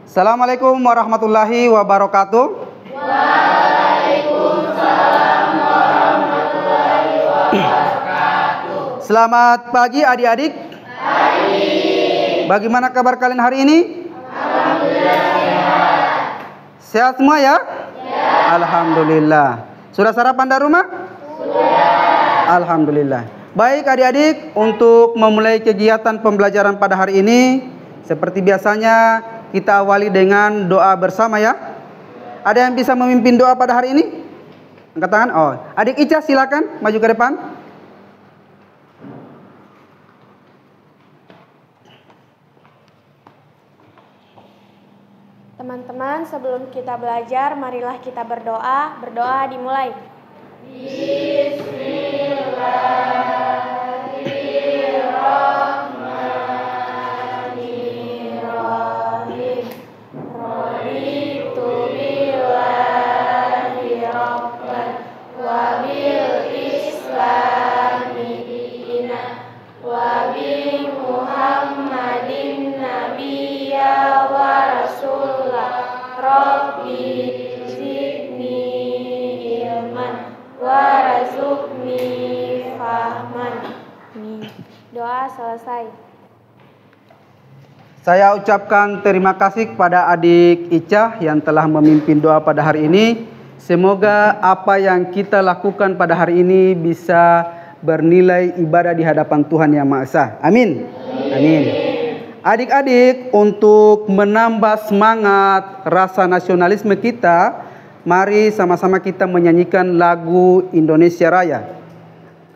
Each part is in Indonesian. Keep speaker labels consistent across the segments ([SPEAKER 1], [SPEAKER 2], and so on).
[SPEAKER 1] Assalamualaikum warahmatullahi wabarakatuh.
[SPEAKER 2] Waalaikumsalam warahmatullahi wabarakatuh.
[SPEAKER 1] Selamat pagi adik-adik.
[SPEAKER 2] Pagi.
[SPEAKER 1] Bagaimana kabar kalian hari ini?
[SPEAKER 2] Alhamdulillah sehat.
[SPEAKER 1] Sehat semua ya?
[SPEAKER 2] Ya.
[SPEAKER 1] Alhamdulillah. Sudah sarapan dari rumah?
[SPEAKER 2] Sudah.
[SPEAKER 1] Alhamdulillah. Baik adik-adik, untuk memulai kegiatan pembelajaran pada hari ini, seperti biasanya kita awali dengan doa bersama ya. Ada yang bisa memimpin doa pada hari ini? Angkat tangan. Oh, adik Ica silakan maju ke depan.
[SPEAKER 3] Teman-teman, sebelum kita belajar, marilah kita berdoa. Berdoa dimulai. Bismillahirrahmanirrahim. Raditu billahi rabban wa bil islami dinan wa bi Muhammadin nabiyya wa rasulah. Rabbi zidni ilman warzuqni fahman. Doa selesai.
[SPEAKER 1] Saya ucapkan terima kasih kepada adik Ica yang telah memimpin doa pada hari ini. Semoga apa yang kita lakukan pada hari ini bisa bernilai ibadah di hadapan Tuhan Yang Maha Esa. Amin. Amin. Adik-adik, untuk menambah semangat rasa nasionalisme kita, mari sama-sama kita menyanyikan lagu Indonesia Raya.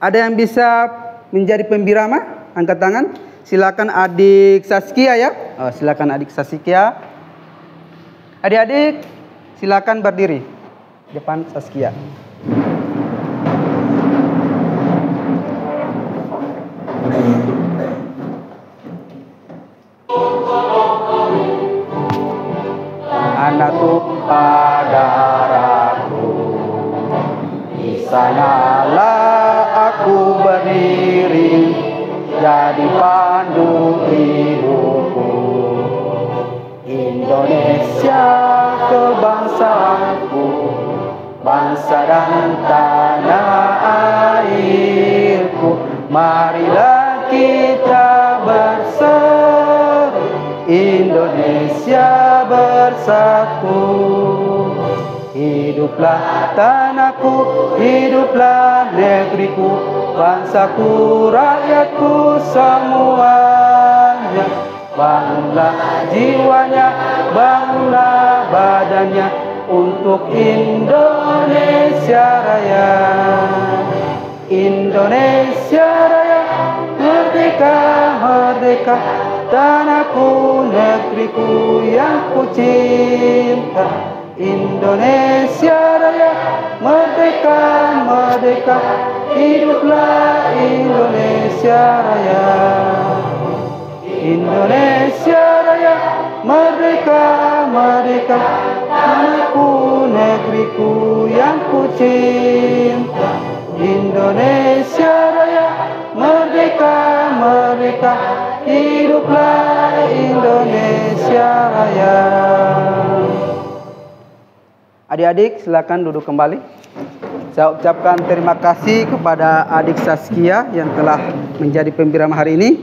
[SPEAKER 1] Ada yang bisa menjadi pembirama? Angkat tangan. Silakan adik Saskia ya. Oh, silakan adik Saskia. Adik-adik, silakan berdiri depan Saskia. Anak tumpah darahku, di sanalah aku berdiri, jadi pandu hidupku. Indonesia kebangsaanku, bangsa dan tanah airku. Marilah kita bersatu, Indonesia bersatu. Hiduplah tanahku, hiduplah negeriku, bangsaku, rakyatku semuanya. Bangunlah jiwanya, bangunlah badannya untuk Indonesia Raya. Indonesia Raya, merdeka, merdeka, tanahku, negeriku yang ku cinta. Indonesia Raya, merdeka, merdeka, hiduplah Indonesia Raya. Indonesia Raya, merdeka, merdeka, tanahku, negeriku yang ku cinta. Indonesia Raya, merdeka, merdeka, hiduplah Indonesia Raya. Adik-adik silakan duduk kembali. Saya ucapkan terima kasih kepada adik Saskia yang telah menjadi pembirama hari ini.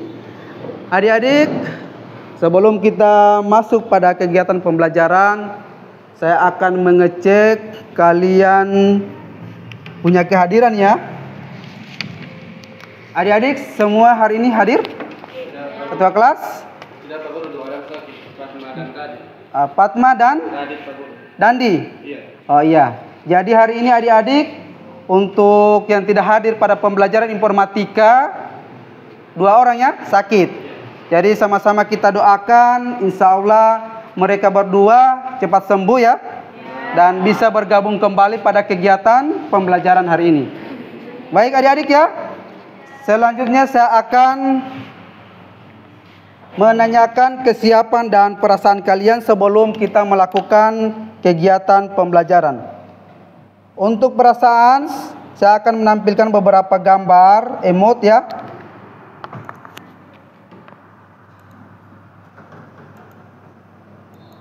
[SPEAKER 1] Adik-adik, sebelum kita masuk pada kegiatan pembelajaran, saya akan mengecek kalian punya kehadiran ya. Adik-adik semua hari ini hadir? Ketua kelas?
[SPEAKER 4] Tidak, Pak Guru, 2 orang lagi. Fatma dan Dadi.
[SPEAKER 1] Fatma dan
[SPEAKER 4] Dadi, Pak Guru.
[SPEAKER 1] Dandi?
[SPEAKER 4] Iya.
[SPEAKER 1] Oh iya. Jadi hari ini adik-adik, untuk yang tidak hadir pada pembelajaran informatika, 2 orang ya sakit. Jadi sama-sama kita doakan, insya Allah mereka berdua cepat sembuh ya. Dan bisa bergabung kembali pada kegiatan pembelajaran hari ini. Baik adik-adik ya. Selanjutnya saya akan menanyakan kesiapan dan perasaan kalian sebelum kita melakukan kegiatan pembelajaran. Untuk perasaan, saya akan menampilkan beberapa gambar emot ya.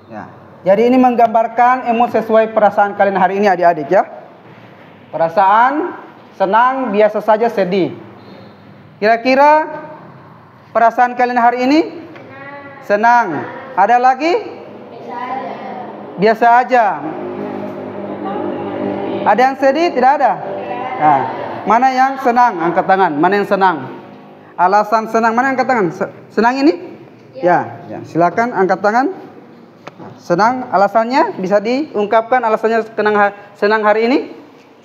[SPEAKER 1] Ya. Jadi ini menggambarkan emosi sesuai perasaan kalian hari ini adik-adik ya. Perasaan senang, biasa saja, sedih. Kira-kira perasaan kalian hari ini? Senang. Ada lagi? Biasa aja. Ada yang sedih? Tidak ada? Nah, mana yang senang? Angkat tangan. Mana yang senang? Alasan senang. Mana yang angkat tangan? Senang ini? Ya. Silakan angkat tangan. Senang, alasannya bisa diungkapkan alasannya senang hari ini?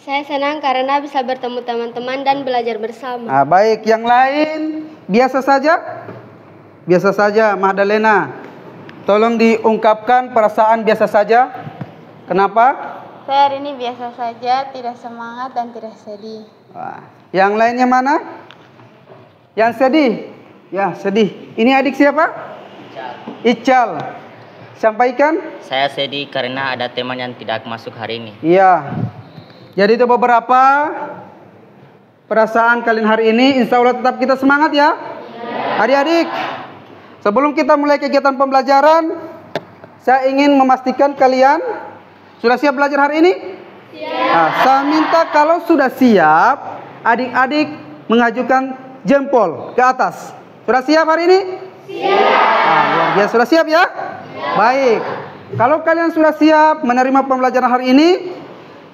[SPEAKER 3] Saya senang karena bisa bertemu teman-teman dan belajar bersama.
[SPEAKER 1] Nah, baik, yang lain biasa saja? Biasa saja, Magdalena. Tolong diungkapkan perasaan biasa saja. Kenapa?
[SPEAKER 3] Saya hari ini biasa saja, tidak semangat dan tidak sedih.
[SPEAKER 1] Yang lainnya mana? Yang sedih? Ya, sedih. Ini adik siapa? Ical. Sampaikan.
[SPEAKER 5] Saya sedih karena ada teman yang tidak masuk hari ini.
[SPEAKER 1] Iya. Jadi itu beberapa perasaan kalian hari ini. Insya Allah tetap kita semangat ya. Adik-adik, sebelum kita mulai kegiatan pembelajaran, saya ingin memastikan kalian sudah siap belajar hari ini? Siap. Nah, saya minta kalau sudah siap, adik-adik mengajukan jempol ke atas. Sudah siap hari ini? Siap. Nah, luar biasa, sudah siap ya? Baik, kalau kalian sudah siap menerima pembelajaran hari ini,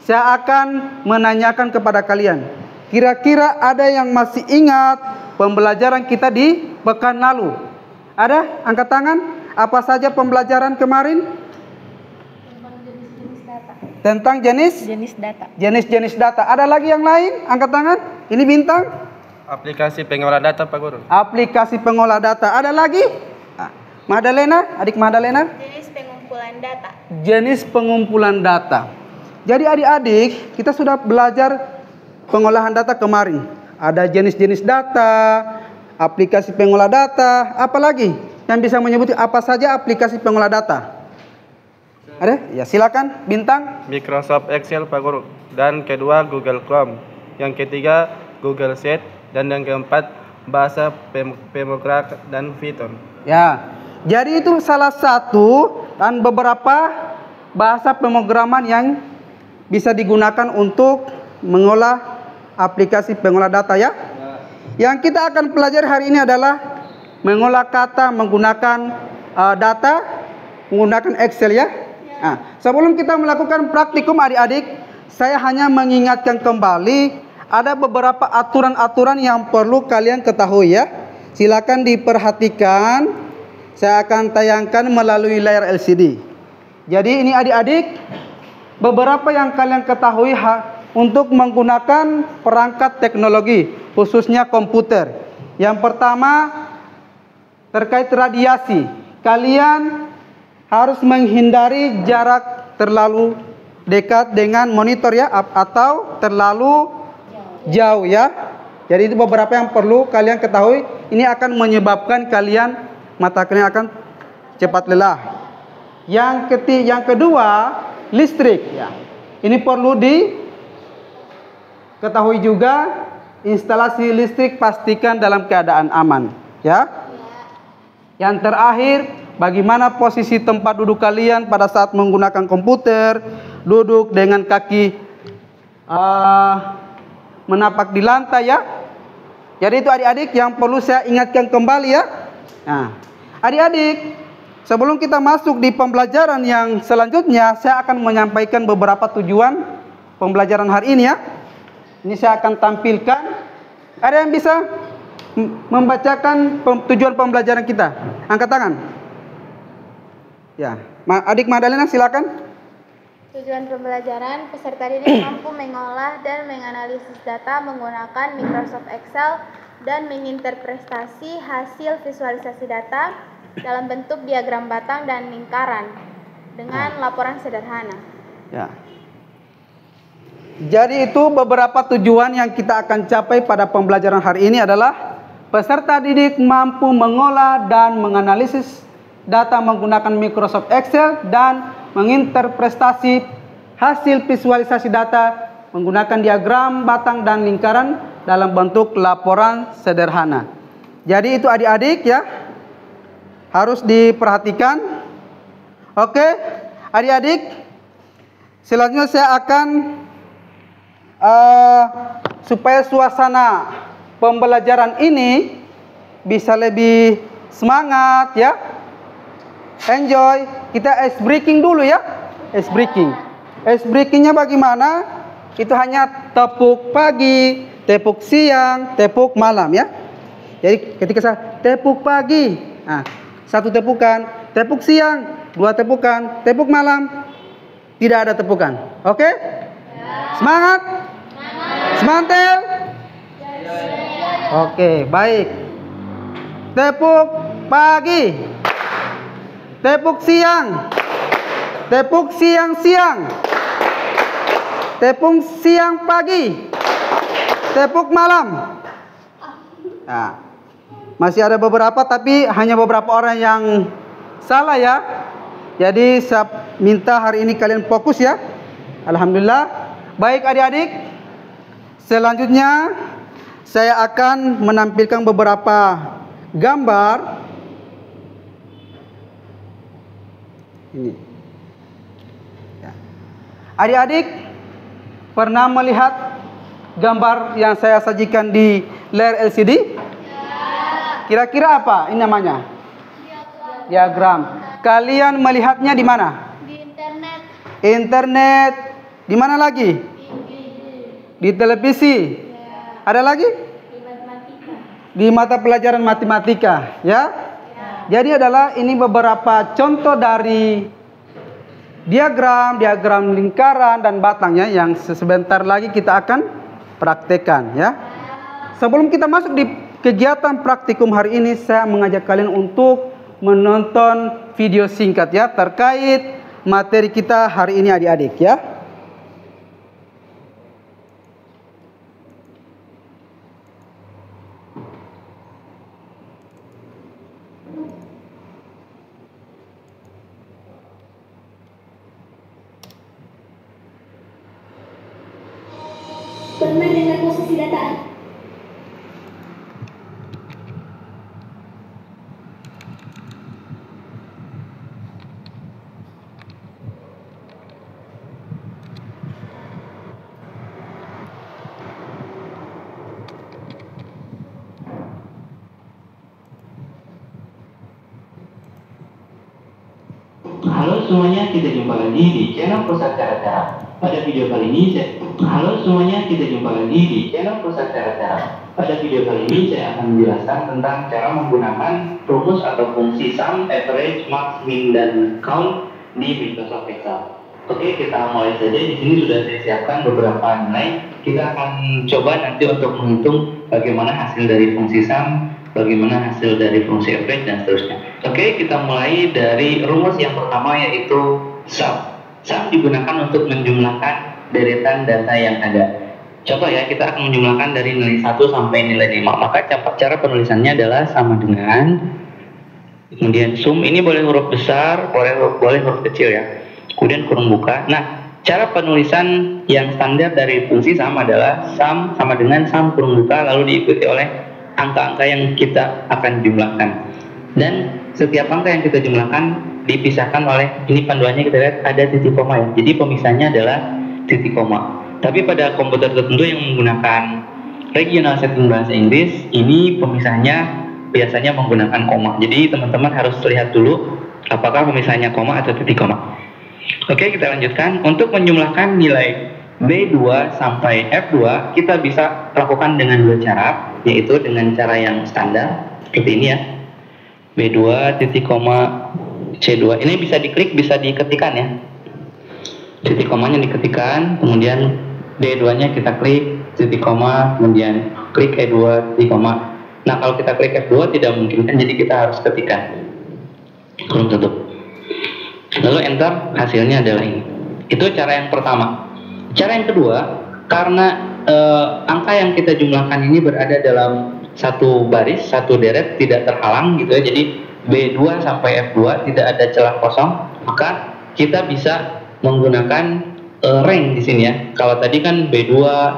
[SPEAKER 1] saya akan menanyakan kepada kalian. Kira-kira ada yang masih ingat pembelajaran kita di pekan lalu? Ada? Angkat tangan. Apa saja pembelajaran kemarin? Tentang jenis data. Jenis data. Ada lagi yang lain? Angkat tangan. Ini bintang.
[SPEAKER 4] Aplikasi pengolah data Pak Guru.
[SPEAKER 1] Aplikasi pengolah data. Ada lagi? Magdalena, adik Magdalena.
[SPEAKER 3] Jenis pengumpulan data.
[SPEAKER 1] Jenis pengumpulan data. Jadi adik-adik, kita sudah belajar pengolahan data kemarin. Ada jenis-jenis data, aplikasi pengolah data, apa lagi yang bisa menyebut apa saja aplikasi pengolah data? Ada? Ya, silakan bintang.
[SPEAKER 4] Microsoft Excel Pak Guru. Dan kedua Google Chrome. Yang ketiga Google Sheet. Dan yang keempat bahasa pemrograman dan Python.
[SPEAKER 1] Ya. Jadi itu salah satu dan beberapa bahasa pemrograman yang bisa digunakan untuk mengolah aplikasi pengolah data ya. Yang kita akan pelajari hari ini adalah mengolah kata menggunakan data menggunakan Excel ya. Nah, sebelum kita melakukan praktikum adik-adik, saya hanya mengingatkan kembali ada beberapa aturan-aturan yang perlu kalian ketahui ya. Silakan diperhatikan. Saya akan tayangkan melalui layar LCD. Jadi ini adik-adik, beberapa yang kalian ketahui untuk menggunakan perangkat teknologi, khususnya komputer. Yang pertama, terkait radiasi. Kalian harus menghindari jarak terlalu dekat dengan monitor ya, atau terlalu jauh ya. Jadi itu beberapa yang perlu kalian ketahui. Ini akan menyebabkan mata kalian akan cepat lelah. Yang kedua, listrik ya. Ini perlu diketahui juga, instalasi listrik pastikan dalam keadaan aman ya. Yang terakhir, bagaimana posisi tempat duduk kalian pada saat menggunakan komputer? Duduk dengan kaki menapak di lantai ya. Jadi itu adik-adik yang perlu saya ingatkan kembali ya. Nah, adik-adik, sebelum kita masuk di pembelajaran yang selanjutnya, saya akan menyampaikan beberapa tujuan pembelajaran hari ini ya. Ini saya akan tampilkan. Ada yang bisa membacakan tujuan pembelajaran kita? Angkat tangan. Ya, adik Magdalena silakan.
[SPEAKER 3] Tujuan pembelajaran, peserta didik mampu mengolah dan menganalisis data menggunakan Microsoft Excel dan menginterpretasi hasil visualisasi data dalam bentuk diagram batang dan lingkaran dengan laporan sederhana. Ya.
[SPEAKER 1] Jadi itu beberapa tujuan yang kita akan capai pada pembelajaran hari ini adalah peserta didik mampu mengolah dan menganalisis data menggunakan Microsoft Excel dan menginterpretasi hasil visualisasi data menggunakan diagram batang dan lingkaran dalam bentuk laporan sederhana. Jadi itu adik-adik ya, harus diperhatikan. Oke, adik-adik, selanjutnya saya akan supaya suasana pembelajaran ini bisa lebih semangat ya, enjoy. Kita ice breaking dulu ya, ice breaking. Ice breakingnya bagaimana? Itu hanya tepuk pagi, tepuk siang, tepuk malam ya. Jadi ketika saya tepuk pagi, nah, 1 tepukan, tepuk siang, 2 tepukan, tepuk malam, tidak ada tepukan. Oke? Semangat? Semantel? Oke, baik. Tepuk pagi, tepuk siang, tepuk siang-siang, tepuk siang pagi, tepuk malam. Nah, masih ada beberapa tapi hanya beberapa orang yang salah ya. Jadi saya minta hari ini kalian fokus ya. Alhamdulillah. Baik adik-adik, selanjutnya saya akan menampilkan beberapa gambar. Ini. Ya. Adik-adik pernah melihat gambar yang saya sajikan di layar LCD? Kira-kira apa ini namanya? Diagram. Kalian melihatnya di mana?
[SPEAKER 3] Di internet.
[SPEAKER 1] Internet. Di mana lagi? Di televisi. Ada lagi? Di mata pelajaran matematika, ya? Jadi adalah ini beberapa contoh dari diagram lingkaran dan batangnya yang sebentar lagi kita akan praktekkan, ya. Sebelum kita masuk di kegiatan praktikum hari ini, saya mengajak kalian untuk menonton video singkat ya terkait materi kita hari ini adik-adik ya.
[SPEAKER 6] Bermain dengan posisi datar.
[SPEAKER 7] Halo semuanya, kita jumpa lagi di channel Pusat Cara-Cara. Pada video kali ini Halo semuanya, kita jumpa lagi di channel Pusat Cara-Cara. Pada video kali ini saya akan menjelaskan tentang cara menggunakan rumus atau fungsi sum, average, max, min, dan count di Microsoft Excel. Oke, kita mulai saja. Di sini sudah saya siapkan beberapa nilai. Kita akan coba nanti untuk menghitung bagaimana hasil dari fungsi sum, bagaimana hasil dari fungsi average, dan seterusnya. Oke, kita mulai dari rumus yang pertama, yaitu sum. Sum digunakan untuk menjumlahkan deretan data yang ada. Coba ya, kita akan menjumlahkan dari nilai 1 sampai nilai 5. Maka cara penulisannya adalah sama dengan, kemudian sum ini boleh huruf besar, boleh huruf kecil ya. Kemudian kurung buka. Nah, cara penulisan yang standar dari fungsi sum adalah sum sama dengan sum kurung buka, lalu diikuti oleh angka-angka yang kita akan jumlahkan. Dan setiap angka yang kita jumlahkan dipisahkan oleh, ini panduannya kita lihat ada titik koma ya. Jadi pemisahnya adalah titik koma. Tapi pada komputer tertentu yang menggunakan regional setting bahasa Inggris, ini pemisahnya biasanya menggunakan koma. Jadi teman-teman harus lihat dulu apakah pemisahnya koma atau titik koma. Oke, kita lanjutkan. Untuk menjumlahkan nilai B2 sampai F2, kita bisa lakukan dengan 2 cara, yaitu dengan cara yang standar seperti ini ya. B2 titik koma C2. Ini bisa diklik, bisa diketikkan ya. Titik komanya diketikkan, kemudian D2-nya kita klik, titik koma, kemudian klik E2 titik koma. Nah, kalau kita klik F2 tidak memungkinkan, jadi kita harus ketikkan. Kurung tutup. Lalu enter, hasilnya adalah ini. Itu cara yang pertama. Cara yang kedua, karena angka yang kita jumlahkan ini berada dalam satu baris, satu deret, tidak terhalang gitu ya. Jadi B2 sampai F2 tidak ada celah kosong, maka kita bisa menggunakan rank di sini ya. Kalau tadi kan B2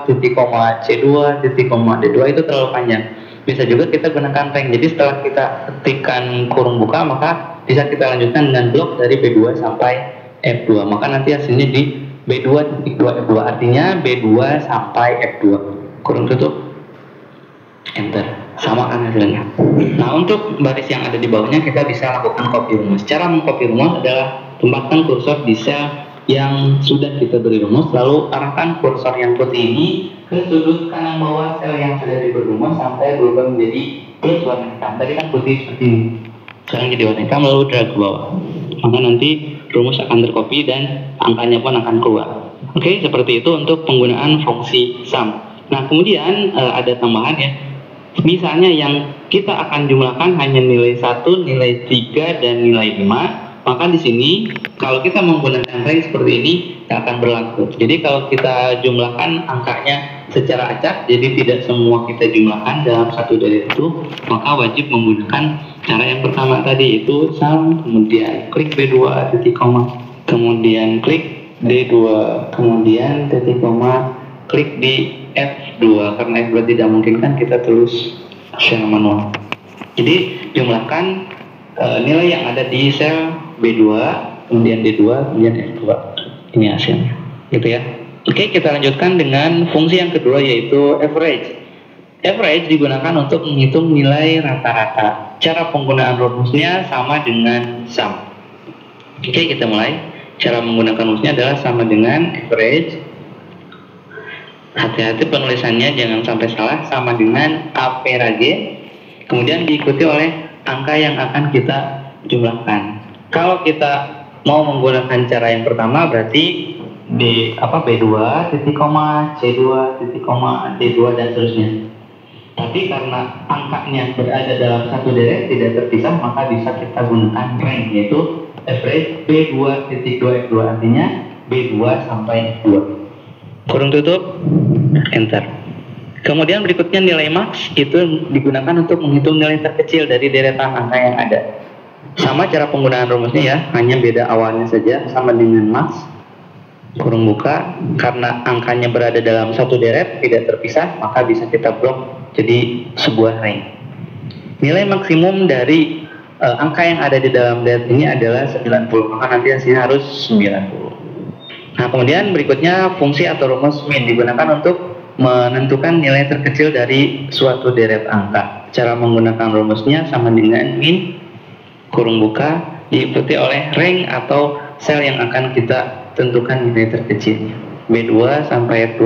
[SPEAKER 7] titik koma C2 titik koma D2 itu terlalu panjang. Bisa juga kita gunakan rank. Jadi setelah kita ketikkan kurung buka, maka bisa kita lanjutkan dengan blok dari B2 sampai F2. Maka nanti hasilnya di B2 titik 2 F2, artinya B2 sampai F2. Kurung tutup, enter, sama kan hasilnya. Nah, untuk baris yang ada di bawahnya kita bisa lakukan copy rumus. Cara mengcopy rumus adalah tempatkan kursor di sel yang sudah kita beri rumus, lalu arahkan kursor yang putih ini ke sudut kanan bawah sel yang sudah diberi rumus sampai berubah menjadi plus warna hitam. Tadi kan putih seperti ini, sekarang jadi warna hitam, lalu drag ke bawah. Maka nanti rumus akan tercopy dan angkanya pun akan keluar. Oke, seperti itu untuk penggunaan fungsi sum. Nah, kemudian ada tambahan ya. Misalnya yang kita akan jumlahkan hanya nilai 1, nilai 3, dan nilai 5, maka di sini kalau kita menggunakan range seperti ini tidak akan berlaku. Jadi kalau kita jumlahkan angkanya secara acak, jadi tidak semua kita jumlahkan dalam satu deret itu, maka wajib menggunakan cara yang pertama tadi, itu sum, kemudian klik B2 titik koma, kemudian klik D2, kemudian titik koma, klik di F2, karena F2 tidak mungkin kan kita tulis secara manual. Jadi jumlahkan nilai yang ada di sel B2, kemudian D2, kemudian F2. Ini hasilnya, gitu ya. Oke, kita lanjutkan dengan fungsi yang kedua, yaitu average. Average digunakan untuk menghitung nilai rata-rata. Cara penggunaan rumusnya sama dengan sum. Oke, kita mulai. Cara menggunakan rumusnya adalah sama dengan average. Hati-hati penulisannya, jangan sampai salah, sama dengan average, kemudian diikuti oleh angka yang akan kita jumlahkan. Kalau kita mau menggunakan cara yang pertama, berarti B2 titik koma, C2 titik koma, D2 dan seterusnya. Tapi karena angkanya berada dalam satu deret tidak terpisah, maka bisa kita gunakan range, yaitu average B2 titik 2 F2, artinya B2 sampai F2. Kurung tutup, enter. Kemudian berikutnya nilai max, itu digunakan untuk menghitung nilai terkecil dari deretan angka yang ada. Sama cara penggunaan rumusnya ya, hanya beda awalnya saja, sama dengan max, kurung buka, karena angkanya berada dalam satu deret tidak terpisah, maka bisa kita blok jadi sebuah range. Nilai maksimum dari angka yang ada di dalam deret ini adalah 90, maka nanti hasilnya harus 90. Nah, kemudian berikutnya fungsi atau rumus min digunakan untuk menentukan nilai terkecil dari suatu deret angka. Cara menggunakan rumusnya sama dengan min, kurung buka, diikuti oleh range atau sel yang akan kita tentukan nilai terkecilnya. B2 sampai F2,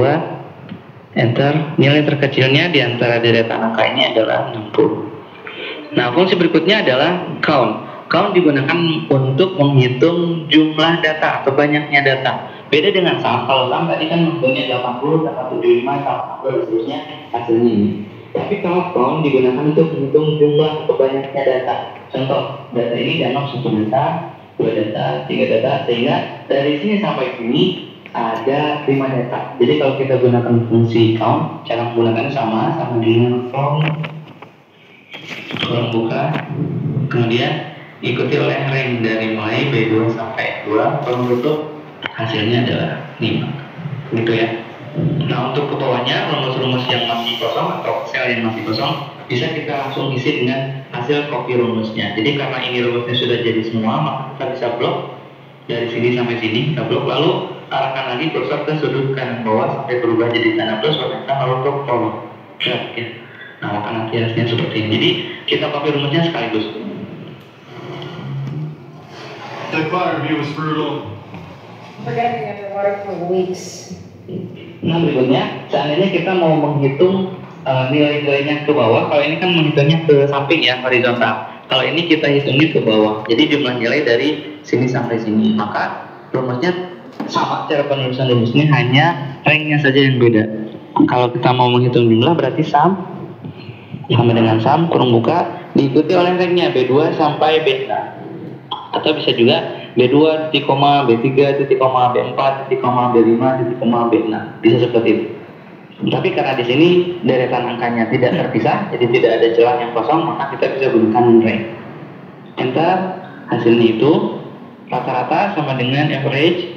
[SPEAKER 7] enter. Nilai terkecilnya di antara deretan angka ini adalah 60. Nah, fungsi berikutnya adalah count. Count digunakan untuk menghitung jumlah data atau banyaknya data. Beda dengan sum, kalau sum tadi kan menghitungnya 80, tambah 75, tambah 60, dan seterusnya, hasilnya ini. Tapi kalau count digunakan untuk menghitung jumlah atau banyaknya data. Contoh, data ini dianggap 1 data, 2 data, 3 data, sehingga dari sini sampai sini ada 5 data. Jadi kalau kita gunakan fungsi count, cara menggunakannya sama dengan count, kurung buka, kemudian ikuti oleh range dari mulai B2 sampai F2, kurung tutup, hasilnya adalah 5, gitu ya. Nah, untuk ke bawahnya, rumus-rumus yang masih kosong atau sel yang masih kosong bisa kita langsung isi dengan hasil copy rumusnya. Jadi karena ini rumusnya sudah jadi semua, maka kita bisa blok dari sini sampai sini, kita blok, lalu arahkan lagi kursor ke sudut kanan bawah sampai berubah jadi tanda plus, warna hitam, lalu ke bawah. Ya. Nah, maka nanti hasilnya seperti ini. Jadi kita copy rumusnya sekaligus.
[SPEAKER 6] The choir review was brutal.
[SPEAKER 2] Forgetting underwater for weeks.
[SPEAKER 7] Nah, berikutnya, seandainya kita mau menghitung nilai-nilainya ke bawah, kalau ini kan menghitungnya ke samping ya, horizontal. Kalau ini kita hitungnya ke bawah, jadi jumlah nilai dari sini sampai sini. Maka rumusnya sama, cara penulisan rumusnya hanya rank-nya saja yang beda. Kalau kita mau menghitung jumlah berarti sum sama dengan sum, kurung buka, diikuti oleh rank-nya B2 sampai B6. Atau bisa juga B2 titik koma, B3 titik koma, B4 titik koma, B5 titik koma, B6. Bisa seperti itu. Tapi karena di sini deretan angkanya tidak terpisah, jadi tidak ada celah yang kosong, maka kita bisa gunakan range. Enter, hasilnya itu rata-rata sama dengan average.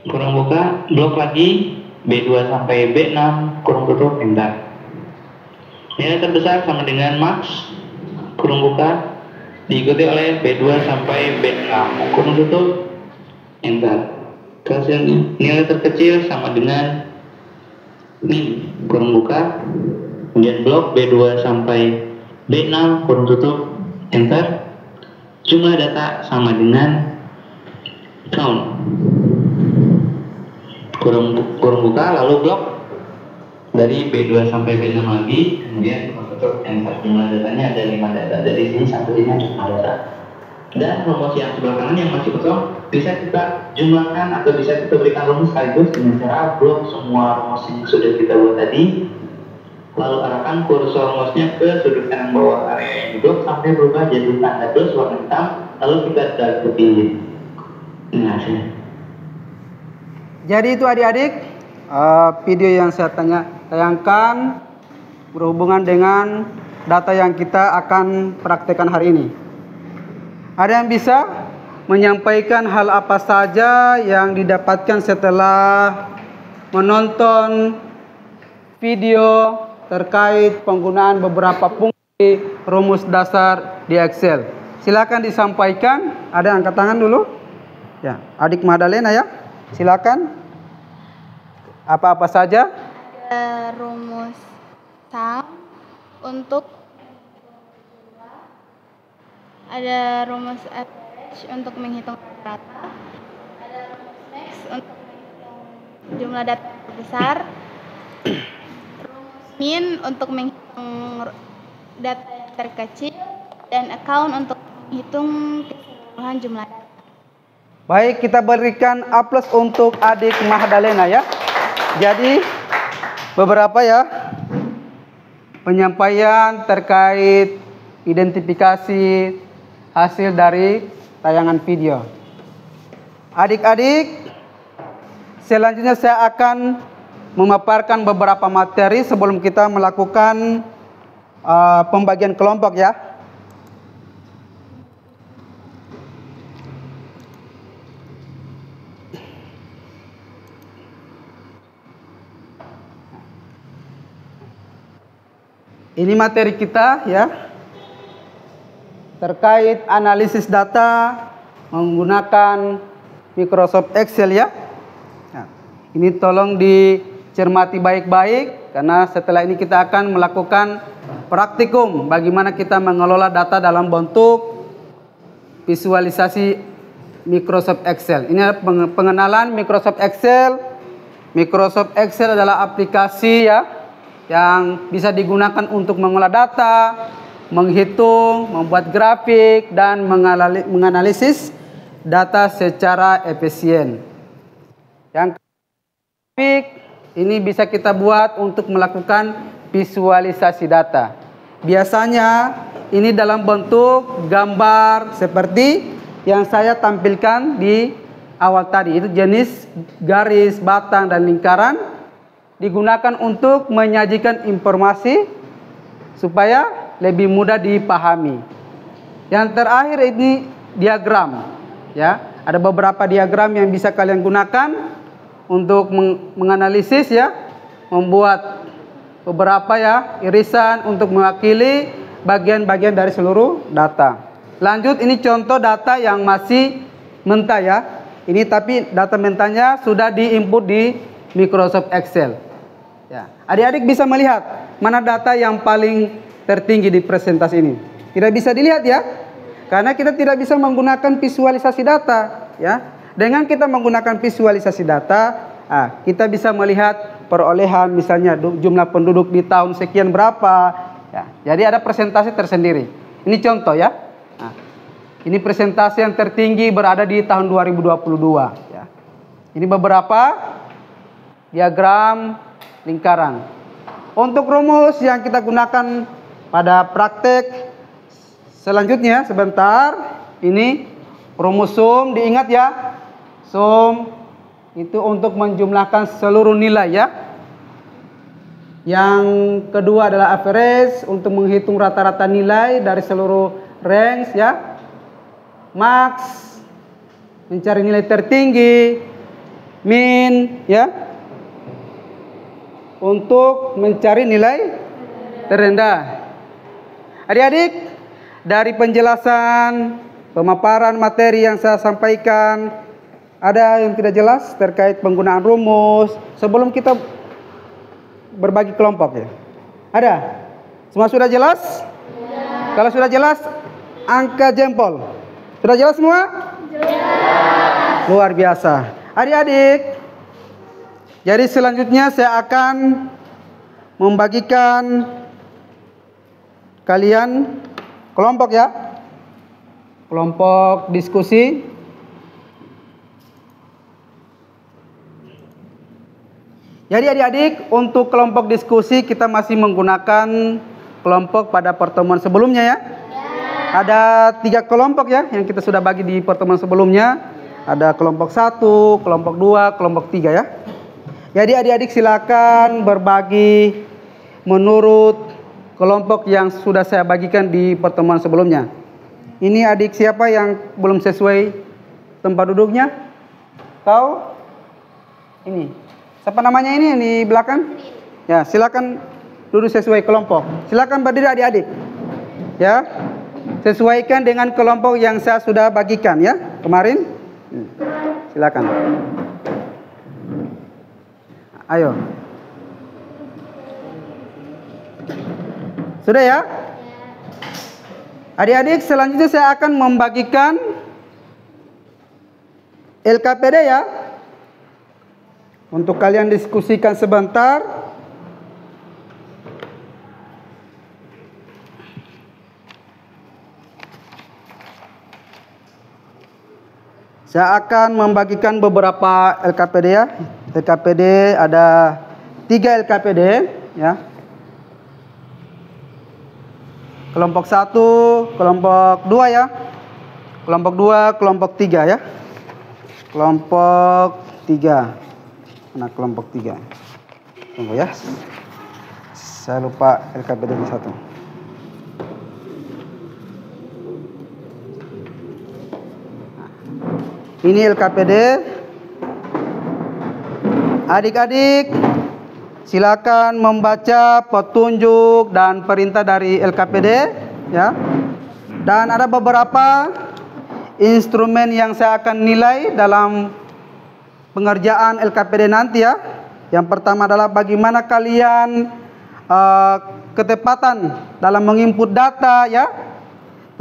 [SPEAKER 7] Kurung buka, blok lagi B2 sampai B6, kurung tutup, enter. Nilai terbesar sama dengan max, kurung buka, diikuti oleh B2 sampai B6. Kurung tutup, enter. Hasilnya nilai terkecil sama dengan min, kurung buka, kemudian blok B2 sampai B6, kurung tutup, enter. Jumlah data sama dengan count, kurung buka, lalu blok dari B2 sampai B6 lagi, kemudian kurung tutup, enter. Jumlah datanya ada 5 data, dari sini sampai sini ada 5 data. Dan rumus yang sebelah kanan yang masih kosong bisa kita jumlahkan atau bisa kita berikan rumus sekaligus dengan cara blok semua rumus yang sudah kita buat tadi, lalu arahkan kursor rumusnya ke sudut kanan bawah area yang diblok sampai berubah jadi tanda plus warna hitam, lalu kita drag ke pinggir. Ini hasilnya.
[SPEAKER 1] Jadi itu adik-adik video yang saya tayangkan berhubungan dengan data yang kita akan praktekkan hari ini. Ada yang bisa menyampaikan hal apa saja yang didapatkan setelah menonton video terkait penggunaan beberapa fungsi rumus dasar di Excel? Silakan disampaikan. Ada yang angkat tangan dulu? Ya, adik Madalena ya. Silakan. Apa-apa saja?
[SPEAKER 3] Ada rumus sum untuk ada rumus average untuk menghitung rata, ada rumus max untuk menghitung jumlah data yang besar, rumus min untuk menghitung data yang terkecil, dan account untuk menghitung keseluruhan jumlah data.
[SPEAKER 1] Baik, kita berikan aplaus untuk adik Mahdalena ya. Jadi beberapa ya penyampaian terkait identifikasi hasil dari tayangan video. Adik-adik, selanjutnya saya akan memaparkan beberapa materi sebelum kita melakukan pembagian kelompok ya. Ini materi kita ya, terkait analisis data menggunakan Microsoft Excel ya. Nah, ini tolong dicermati baik-baik karena setelah ini kita akan melakukan praktikum bagaimana kita mengelola data dalam bentuk visualisasi Microsoft Excel. Ini adalah pengenalan Microsoft Excel. Microsoft Excel adalah aplikasi ya yang bisa digunakan untuk mengolah data, menghitung, membuat grafik, dan menganalisis data secara efisien. Yang grafik ini bisa kita buat untuk melakukan visualisasi data. Biasanya ini dalam bentuk gambar seperti yang saya tampilkan di awal tadi. Itu jenis garis, batang, dan lingkaran digunakan untuk menyajikan informasi supaya lebih mudah dipahami. Yang terakhir ini diagram ya. Ada beberapa diagram yang bisa kalian gunakan untuk menganalisis ya, membuat beberapa ya irisan untuk mewakili bagian-bagian dari seluruh data. Lanjut, ini contoh data yang masih mentah ya. Ini tapi data mentahnya sudah diinput di Microsoft Excel. Ya, adik-adik bisa melihat mana data yang paling tertinggi di presentasi ini. Tidak bisa dilihat ya, karena kita tidak bisa menggunakan visualisasi data ya. Dengan kita menggunakan visualisasi data, kita bisa melihat perolehan misalnya jumlah penduduk di tahun sekian berapa ya. Jadi ada presentasi tersendiri. Ini contoh ya. Nah, ini presentasi yang tertinggi berada di tahun 2022 ya. Ini beberapa diagram lingkaran. Untuk rumus yang kita gunakan pada praktek selanjutnya sebentar, ini rumus sum, diingat ya. Sum itu untuk menjumlahkan seluruh nilai ya. Yang kedua adalah average untuk menghitung rata-rata nilai dari seluruh range ya. Max mencari nilai tertinggi. Min ya, untuk mencari nilai terendah. Adik-adik, dari penjelasan pemaparan materi yang saya sampaikan, ada yang tidak jelas terkait penggunaan rumus sebelum kita berbagi kelompok ya? Ada? Semua sudah jelas? Ya. Kalau sudah jelas, angkat jempol. Sudah jelas semua? Jelas. Luar biasa. Adik-adik, jadi selanjutnya saya akan membagikan kalian kelompok ya. Kelompok diskusi. Jadi adik-adik, untuk kelompok diskusi kita masih menggunakan kelompok pada pertemuan sebelumnya ya. Ada 3 kelompok ya yang kita sudah bagi di pertemuan sebelumnya. Ada kelompok 1, kelompok 2, kelompok 3 ya. Jadi adik-adik silakan berbagi menurut kelompok yang sudah saya bagikan di pertemuan sebelumnya. Ini adik siapa yang belum sesuai tempat duduknya? Tahu? Ini. Siapa namanya ini di belakang? Ya, silakan duduk sesuai kelompok. Silakan berdiri adik-adik. Ya. Sesuaikan dengan kelompok yang saya sudah bagikan ya kemarin. Silakan. Ayo. Sudah ya? Adik-adik, selanjutnya saya akan membagikan LKPD ya. Untuk kalian diskusikan sebentar. Saya akan membagikan beberapa LKPD ya. LKPD ada 3 LKPD ya. Kelompok 1, kelompok 2 ya. Kelompok 2, kelompok 3 ya. Kelompok 3. Mana kelompok 3? Tunggu ya. Saya lupa LKPD 1. Ini LKPD. Adik-adik, silakan membaca petunjuk dan perintah dari LKPD ya. Dan ada beberapa instrumen yang saya akan nilai dalam pengerjaan LKPD nanti ya. Yang pertama adalah bagaimana kalian ketepatan dalam menginput data ya.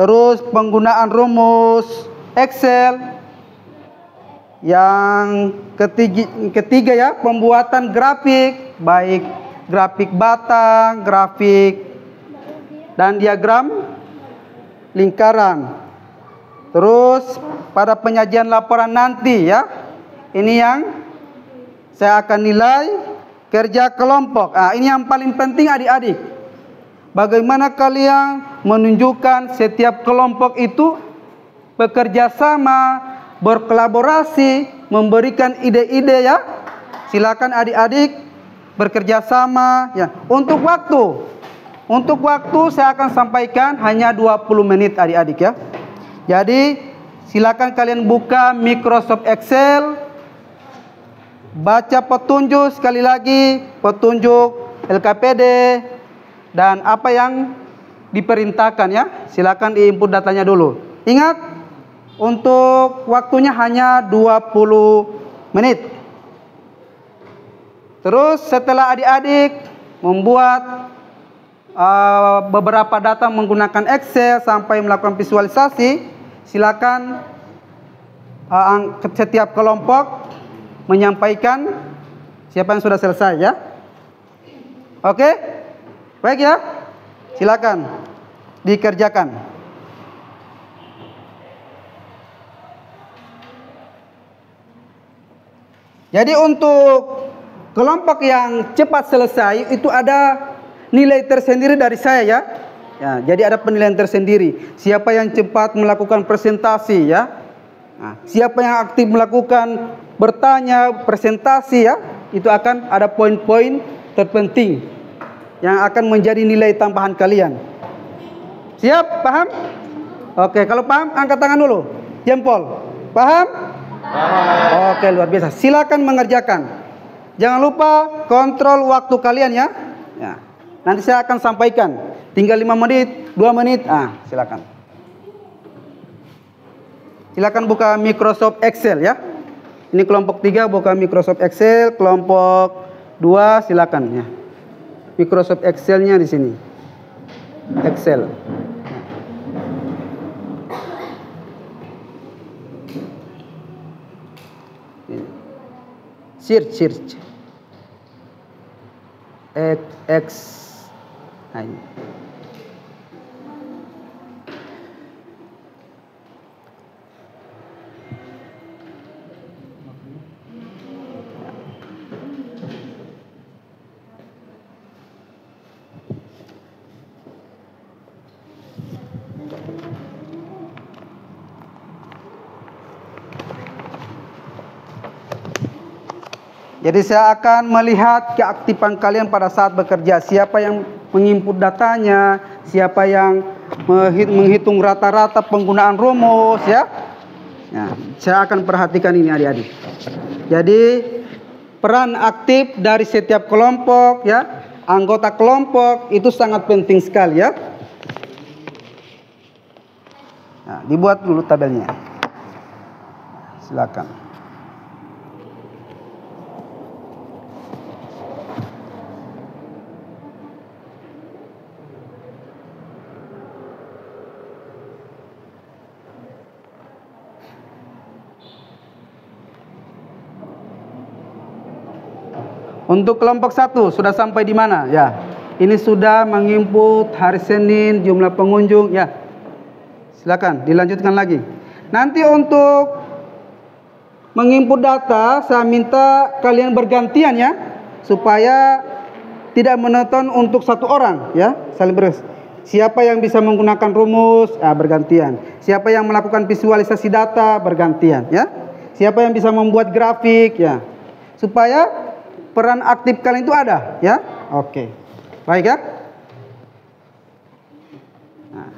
[SPEAKER 1] Terus penggunaan rumus Excel. Yang ketiga ya, pembuatan grafik, baik grafik batang, grafik dan diagram lingkaran. Terus pada penyajian laporan nanti ya, ini yang saya akan nilai kerja kelompok. Ini yang paling penting adik-adik. Bagaimana kalian menunjukkan setiap kelompok itu bekerja sama, berkolaborasi, memberikan ide-ide ya. Silakan adik-adik bekerja sama ya. Untuk waktu saya akan sampaikan hanya 20 menit adik-adik ya. Jadi silakan kalian buka Microsoft Excel, baca petunjuk sekali lagi, petunjuk LKPD dan apa yang diperintahkan ya. Silakan diinput datanya dulu. Ingat, untuk waktunya hanya 20 menit. Terus setelah adik-adik membuat beberapa data menggunakan Excel sampai melakukan visualisasi, silakan setiap kelompok menyampaikan siapa yang sudah selesai ya. Oke? Baik ya. Silakan dikerjakan. Jadi untuk kelompok yang cepat selesai itu ada nilai tersendiri dari saya ya. Ya, jadi ada penilaian tersendiri. Siapa yang cepat melakukan presentasi ya. Nah, siapa yang aktif melakukan bertanya, presentasi ya, itu akan ada poin-poin terpenting yang akan menjadi nilai tambahan kalian. Siap? Paham? Oke, kalau paham angkat tangan dulu. Jempol. Paham? Paham. Oke, luar biasa. Silakan mengerjakan. Jangan lupa kontrol waktu kalian ya. Ya. Nanti saya akan sampaikan. Tinggal 5 menit, 2 menit. Silakan. Silakan buka Microsoft Excel ya. Ini kelompok 3 buka Microsoft Excel, kelompok 2 silakan ya. Microsoft Excel-nya di sini. Excel. Search. X. Nah, ini. Jadi saya akan melihat keaktifan kalian pada saat bekerja. Siapa yang menginput datanya, siapa yang menghitung rata-rata penggunaan rumus ya. Ya, saya akan perhatikan ini adik-adik. Jadi peran aktif dari setiap kelompok ya, anggota kelompok itu sangat penting sekali ya. Nah, dibuat dulu tabelnya. Silakan. Untuk kelompok 1 sudah sampai di mana? Ya, ini sudah menginput hari Senin jumlah pengunjung ya. Silakan dilanjutkan lagi. Nanti untuk menginput data saya minta kalian bergantian ya, supaya tidak monoton untuk satu orang ya. Saling siapa yang bisa menggunakan rumus bergantian. Siapa yang melakukan visualisasi data bergantian ya. Siapa yang bisa membuat grafik ya. Supaya peran aktif kalian itu ada ya. Oke. Baik ya. Nah.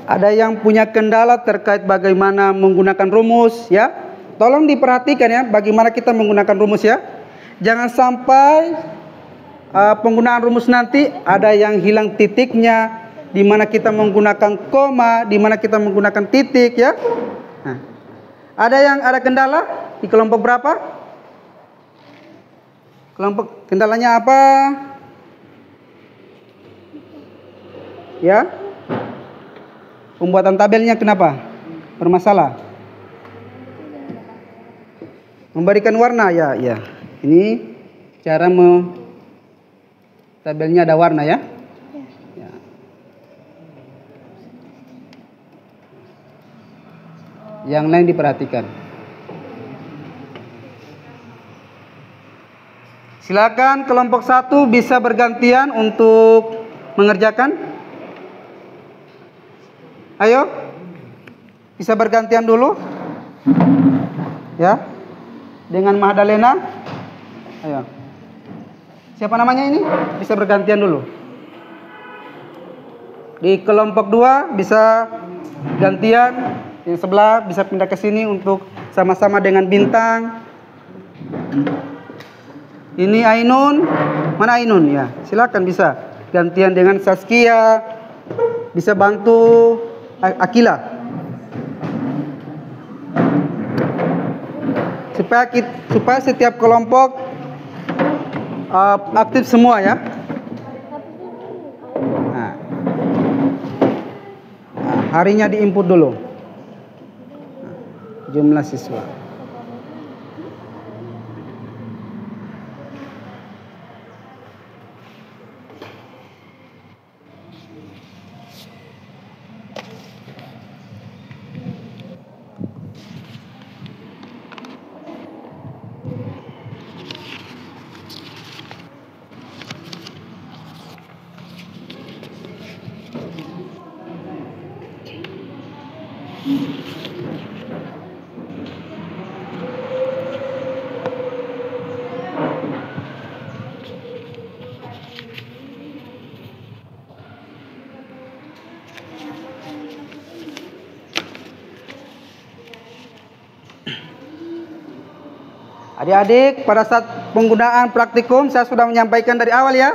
[SPEAKER 1] Ada yang punya kendala terkait bagaimana menggunakan rumus ya? Tolong diperhatikan ya, bagaimana kita menggunakan rumus ya. Jangan sampai penggunaan rumus nanti ada yang hilang titiknya, di mana kita menggunakan koma, di mana kita menggunakan titik ya. Nah, ada yang ada kendala di kelompok berapa? Kelompok kendalanya apa? Ya? Pembuatan tabelnya kenapa? Bermasalah. Memberikan warna ya, ya. Ini cara tabelnya ada warna ya. Ya. Yang lain diperhatikan. Silakan kelompok 1 bisa bergantian untuk mengerjakan. Ayo, bisa bergantian dulu, ya, dengan Mahdalena. Ayo, siapa namanya ini? Bisa bergantian dulu. Di kelompok 2 bisa gantian, yang sebelah bisa pindah ke sini untuk sama-sama dengan Bintang. Ini Ainun, mana Ainun ya? Silakan bisa gantian dengan Saskia, bisa bantu Akila, supaya setiap kelompok aktif semua ya. Nah, harinya diinput dulu. Jumlah siswa. Adik-adik, pada saat penggunaan praktikum saya sudah menyampaikan dari awal ya.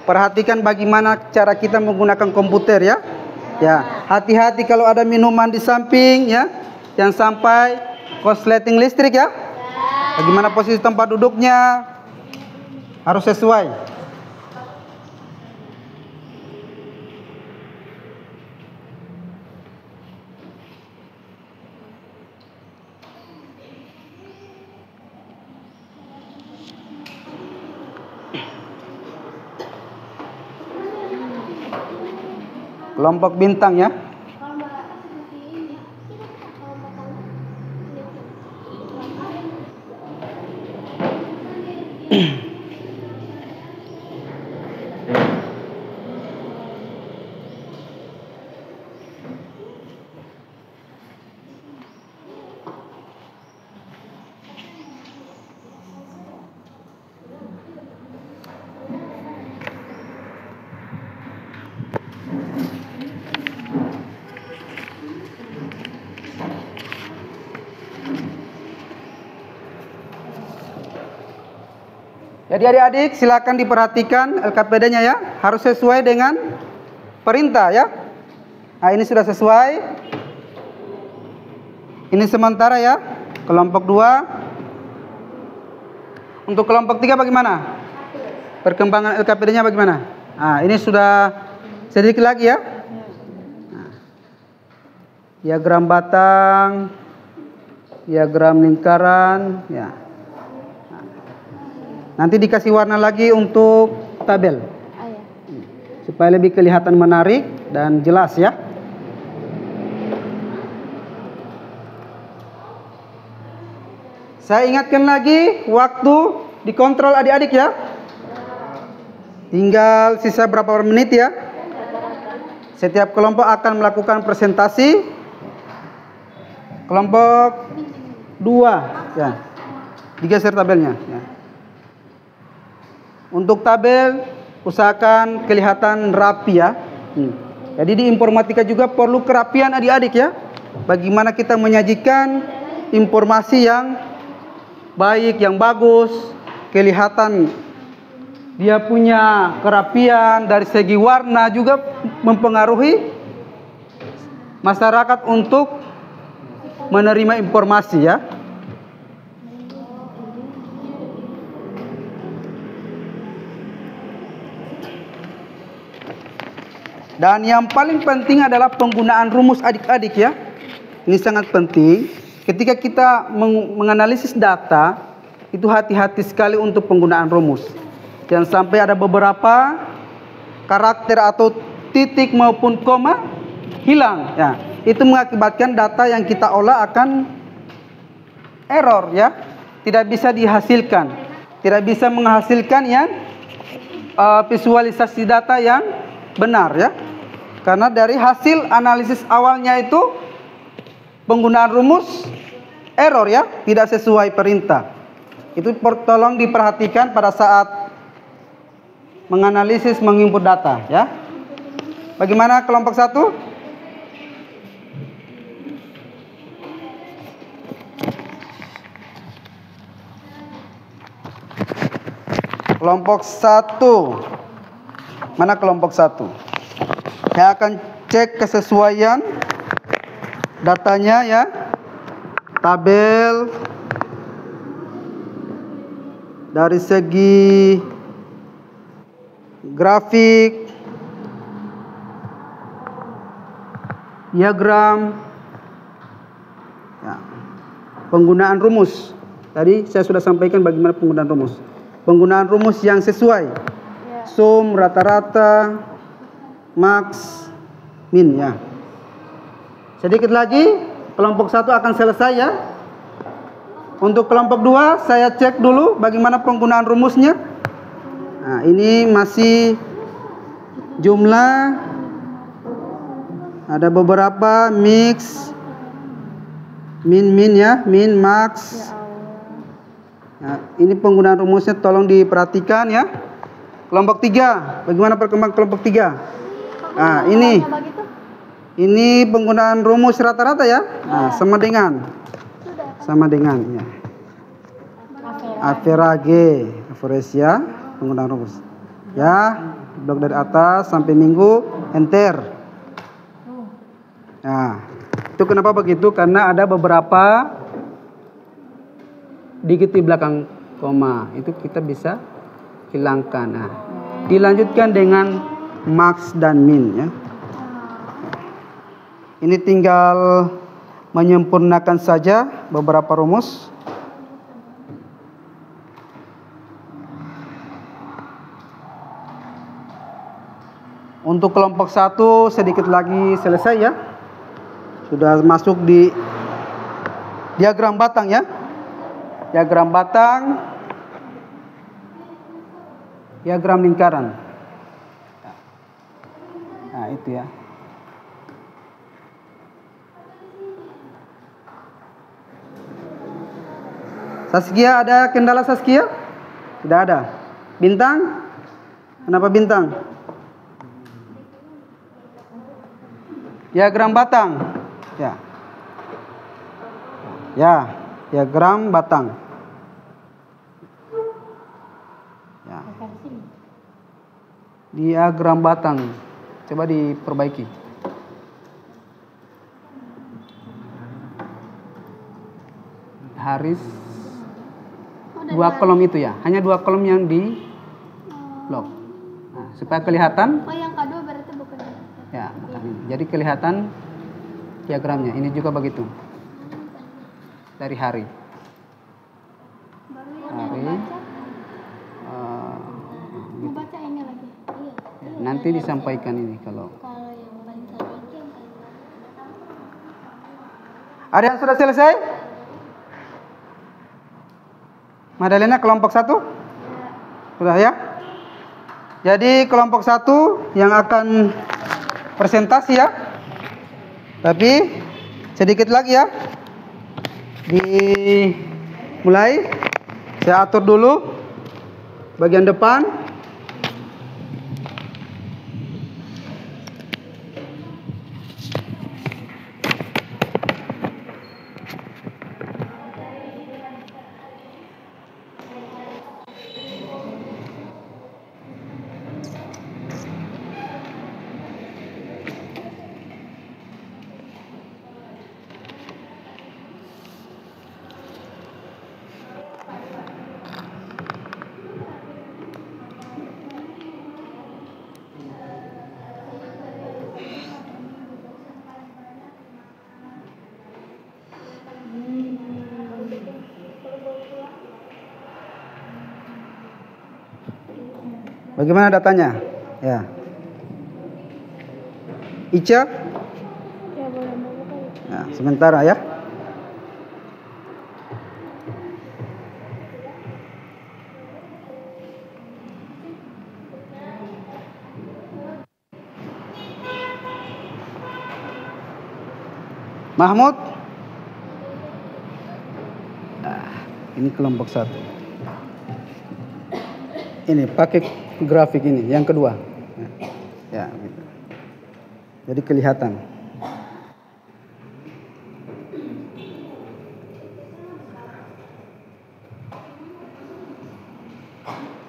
[SPEAKER 1] Perhatikan bagaimana cara kita menggunakan komputer ya. Ya, hati-hati kalau ada minuman di samping ya. Jangan sampai korsleting listrik ya. Bagaimana posisi tempat duduknya harus sesuai. Kelompok bintang ya. Jadi adik-adik silakan diperhatikan LKPD-nya ya, harus sesuai dengan perintah ya. Nah, ini sudah sesuai. Ini sementara ya, kelompok 2. Untuk kelompok 3 bagaimana? Perkembangan LKPD-nya bagaimana? Nah, ini sudah sedikit lagi ya. Nah, diagram batang, diagram lingkaran ya. Nanti dikasih warna lagi untuk tabel supaya lebih kelihatan menarik dan jelas ya. Saya ingatkan lagi waktu dikontrol adik-adik ya. Tinggal sisa berapa menit ya. Setiap kelompok akan melakukan presentasi. Kelompok 2 ya. Digeser tabelnya ya. Untuk tabel usahakan kelihatan rapi ya. Jadi di informatika juga perlu kerapian adik-adik ya. Bagaimana kita menyajikan informasi yang baik, yang bagus, kelihatan dia punya kerapian dari segi warna juga mempengaruhi masyarakat untuk menerima informasi ya. Dan yang paling penting adalah penggunaan rumus adik-adik ya. Ini sangat penting. Ketika kita menganalisis data, itu hati-hati sekali untuk penggunaan rumus. Jangan sampai ada beberapa karakter atau titik maupun koma hilang ya. Itu mengakibatkan data yang kita olah akan error ya. Tidak bisa dihasilkan. Tidak bisa menghasilkan yang visualisasi data yang benar ya. Karena dari hasil analisis awalnya itu penggunaan rumus error ya, tidak sesuai perintah. Itu tolong diperhatikan pada saat menganalisis menginput data ya. Bagaimana kelompok 1? Kelompok 1. Mana kelompok 1? Saya akan cek kesesuaian datanya ya. Tabel dari segi grafik diagram, ya, penggunaan rumus. Tadi saya sudah sampaikan bagaimana penggunaan rumus. Penggunaan rumus yang sesuai. Sum, rata-rata, max, min ya. Sedikit lagi kelompok 1 akan selesai ya. Untuk kelompok 2 saya cek dulu bagaimana penggunaan rumusnya. Nah, ini masih jumlah, ada beberapa mix, min ya, min, max. Nah, ini penggunaan rumusnya tolong diperhatikan ya. Kelompok 3, bagaimana perkembangan kelompok 3? Nah, ini penggunaan rumus rata-rata ya. Nah, sama dengan ya. Average, average, penggunaan rumus. Ya, blok dari atas sampai minggu, enter. Nah, itu kenapa begitu? Karena ada beberapa dikit di belakang koma. Itu kita bisa hilangkan. Nah, dilanjutkan dengan max dan min ya. Ini tinggal menyempurnakan saja beberapa rumus. Untuk kelompok 1 sedikit lagi selesai ya. Sudah masuk di diagram batang ya. Diagram batang, diagram lingkaran. Nah, itu ya. Saskia, ada kendala Saskia? Tidak ada. Bintang? Kenapa bintang? Diagram batang. Ya. Ya, diagram batang. Ya. Diagram batang. Coba diperbaiki. Haris 2 kolom itu ya, hanya 2 kolom yang di blok. Nah, supaya kelihatan.
[SPEAKER 3] Oh, yang kedua berarti bukan.
[SPEAKER 1] Ya, bukan ini. Jadi kelihatan diagramnya. Ini juga begitu. Dari hari. Hari. Gitu.
[SPEAKER 3] Baca ini lagi.
[SPEAKER 1] Ya, nanti disampaikan ini kalau.
[SPEAKER 3] yang paling sedikit yang paling.
[SPEAKER 1] Ada yang sudah selesai? Madalena kelompok 1? Sudah ya? Jadi kelompok 1 yang akan presentasi ya. Tapi sedikit lagi ya. Dimulai. Saya atur dulu bagian depan. Bagaimana datanya? Ya. Ica? Ya, sementara ya. Mahmud? Ini kelompok 1. Ini pakai grafik ini, yang kedua. Ya, gitu. Jadi kelihatan.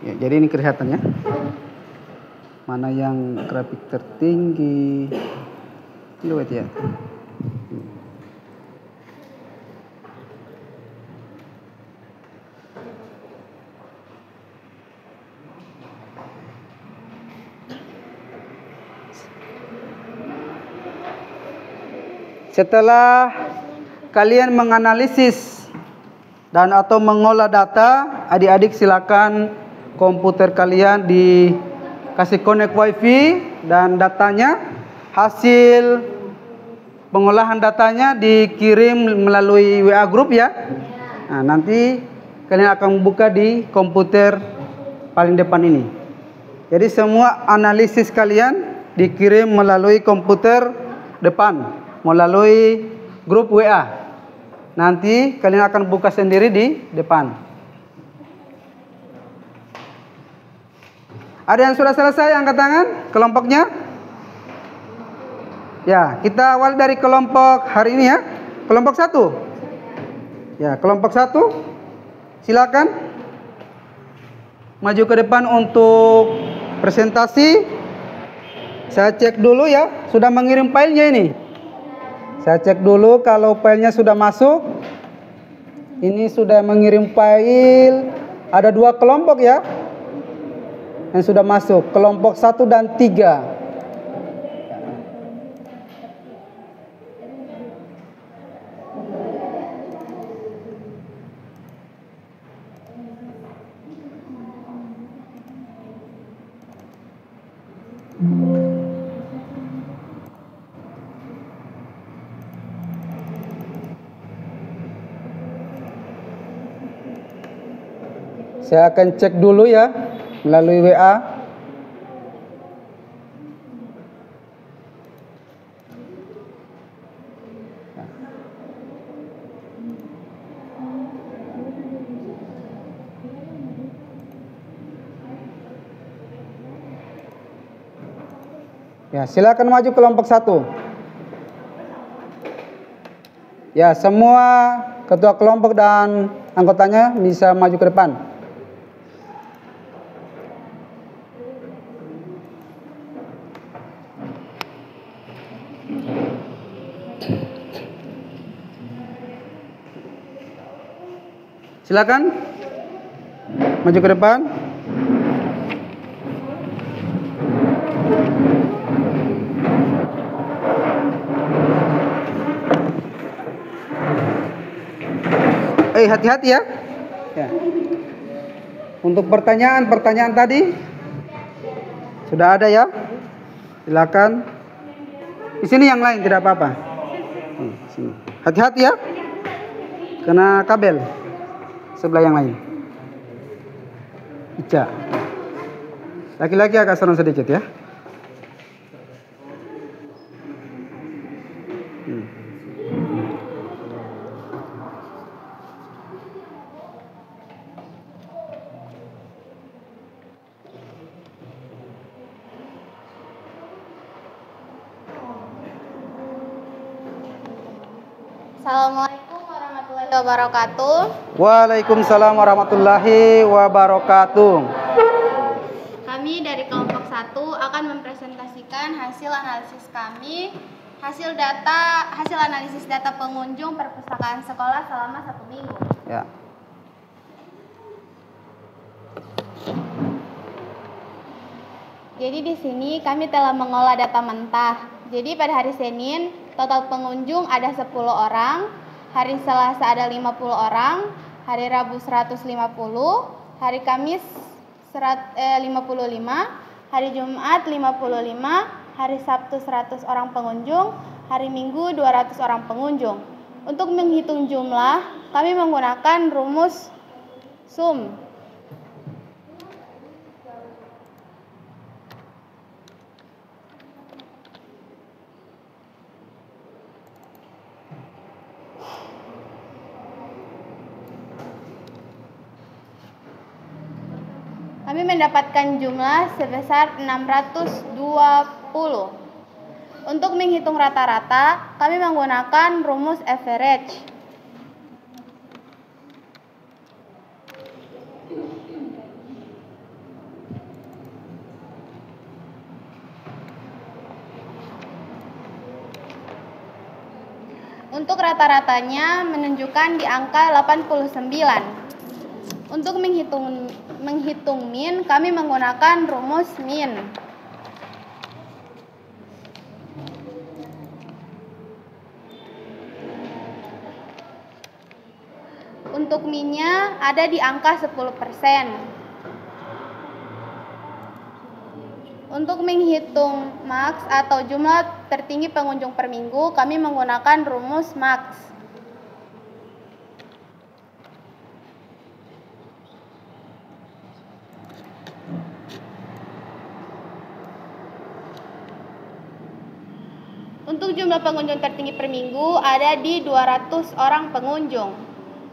[SPEAKER 1] Ya, jadi ini kelihatan ya. Mana yang grafik tertinggi? Lihat ya. Setelah kalian menganalisis dan atau mengolah data, adik-adik silakan komputer kalian dikasih connect wifi dan datanya, hasil pengolahan datanya dikirim melalui WA group ya. Nah, nanti kalian akan buka di komputer paling depan ini. Jadi semua analisis kalian dikirim melalui komputer depan, melalui grup WA. Nanti kalian akan buka sendiri di depan. Ada yang sudah selesai angkat tangan kelompoknya? Ya, kita awal dari kelompok hari ini ya. Kelompok 1. Ya, kelompok 1. Silakan maju ke depan untuk presentasi. Saya cek dulu ya, sudah mengirim filenya ini. Saya cek dulu kalau filenya sudah masuk. Ini sudah mengirim file. Ada 2 kelompok ya yang sudah masuk. Kelompok 1 dan 3. Saya akan cek dulu ya melalui WA. Ya, silakan maju kelompok 1. Ya, semua ketua kelompok dan anggotanya bisa maju ke depan. Silakan maju ke depan. Hati-hati ya. Ya. Untuk pertanyaan tadi sudah ada ya. Silakan. Di sini yang lain tidak apa-apa. Hati-hati ya. Kena kabel. Sebelah yang lain. Ica. Laki-laki agak serem sedikit ya.
[SPEAKER 3] Assalamualaikum warahmatullahi wabarakatuh.
[SPEAKER 1] Waalaikumsalam warahmatullahi wabarakatuh.
[SPEAKER 3] Kami dari kelompok 1 akan mempresentasikan hasil analisis kami, hasil analisis data pengunjung perpustakaan sekolah selama 1 minggu.
[SPEAKER 1] Ya.
[SPEAKER 3] Jadi di sini kami telah mengolah data mentah. Jadi pada hari Senin total pengunjung ada 10 orang, hari Selasa ada 50 orang, hari Rabu 150, hari Kamis 55, hari Jumat 55, hari Sabtu 100 orang pengunjung, hari Minggu 200 orang pengunjung. Untuk menghitung jumlah, kami menggunakan rumus SUM. Kami mendapatkan jumlah sebesar 620. Untuk menghitung rata-rata, kami menggunakan rumus average. Untuk rata-ratanya menunjukkan di angka 89. Untuk menghitung min, kami menggunakan rumus min. Untuk min-nya ada di angka 10%. Untuk menghitung max atau jumlah tertinggi pengunjung per minggu, kami menggunakan rumus max. Untuk jumlah pengunjung tertinggi per minggu ada di 200 orang pengunjung.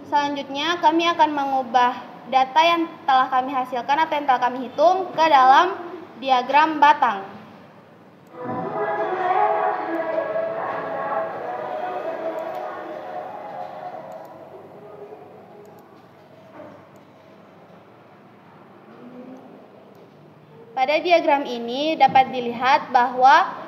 [SPEAKER 3] Selanjutnya kami akan mengubah data yang telah kami hasilkan atau yang telah kami hitung ke dalam diagram batang. Pada diagram ini dapat dilihat bahwa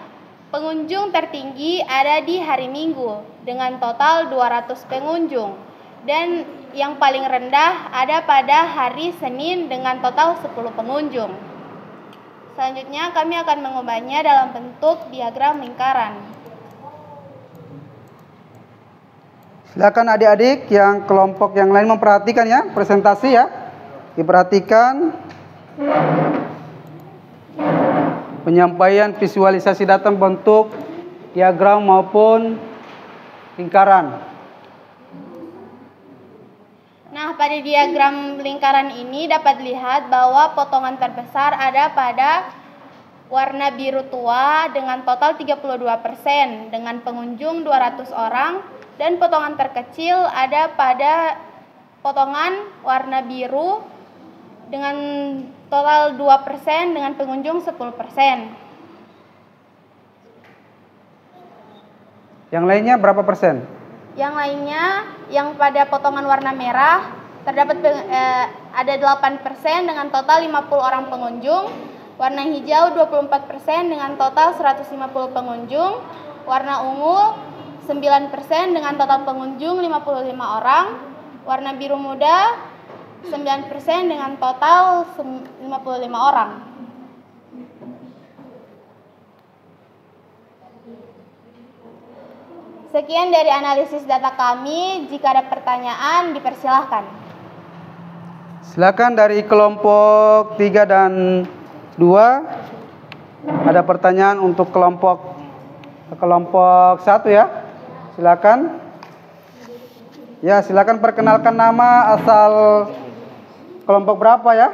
[SPEAKER 3] pengunjung tertinggi ada di hari Minggu dengan total 200 pengunjung, dan yang paling rendah ada pada hari Senin dengan total 10 pengunjung. Selanjutnya kami akan mengubahnya dalam bentuk diagram lingkaran.
[SPEAKER 1] Silakan adik-adik yang kelompok yang lain memperhatikan ya, presentasi ya. Diperhatikan penyampaian visualisasi data bentuk diagram maupun lingkaran.
[SPEAKER 3] Nah, pada diagram lingkaran ini dapat dilihat bahwa potongan terbesar ada pada warna biru tua dengan total 32% dengan pengunjung 200 orang, dan potongan terkecil ada pada potongan warna biru dengan total 2% dengan pengunjung 10%.
[SPEAKER 1] Yang lainnya berapa persen?
[SPEAKER 3] Yang lainnya, yang pada potongan warna merah terdapat ada 8% dengan total 50 orang pengunjung, warna hijau 24% dengan total 150 pengunjung, warna ungu 9% dengan total pengunjung 55 orang, warna biru muda 9% dengan total 55 orang. Sekian dari analisis data kami. Jika ada pertanyaan, dipersilahkan.
[SPEAKER 1] Silakan dari kelompok 3 dan 2. Ada pertanyaan untuk kelompok 1 ya. Silakan. Ya, silakan perkenalkan nama, asal kelompok berapa ya.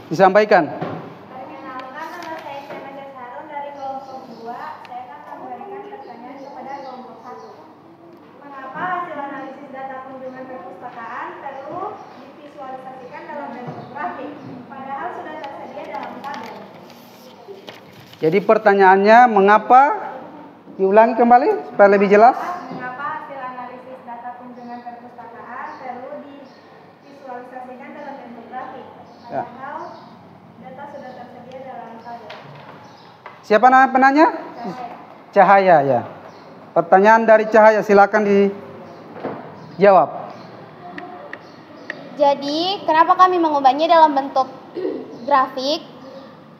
[SPEAKER 1] Disampaikan.
[SPEAKER 3] Perkenalkan, nama saya Sena Jasarun dari kelompok 2. Saya akan memberikan pertanyaan kepada kelompok 1. Mengapa hasil analisis data kunjungan perpustakaan perlu divisualisasikan dalam bentuk grafik, padahal sudah tersedia dalam tabel?
[SPEAKER 1] Jadi pertanyaannya mengapa? Diulangi kembali supaya lebih jelas.
[SPEAKER 3] Mengapa hasil analisis data kunjungan perpustakaan perlu divisualisasikan dalam bentuk grafik,
[SPEAKER 1] Ya.
[SPEAKER 3] padahal data sudah tersedia dalam tabel?
[SPEAKER 1] Siapa nama penanya? Cahaya ya. Pertanyaan dari Cahaya, silakan dijawab.
[SPEAKER 3] Jadi, kenapa kami mengubahnya dalam bentuk grafik?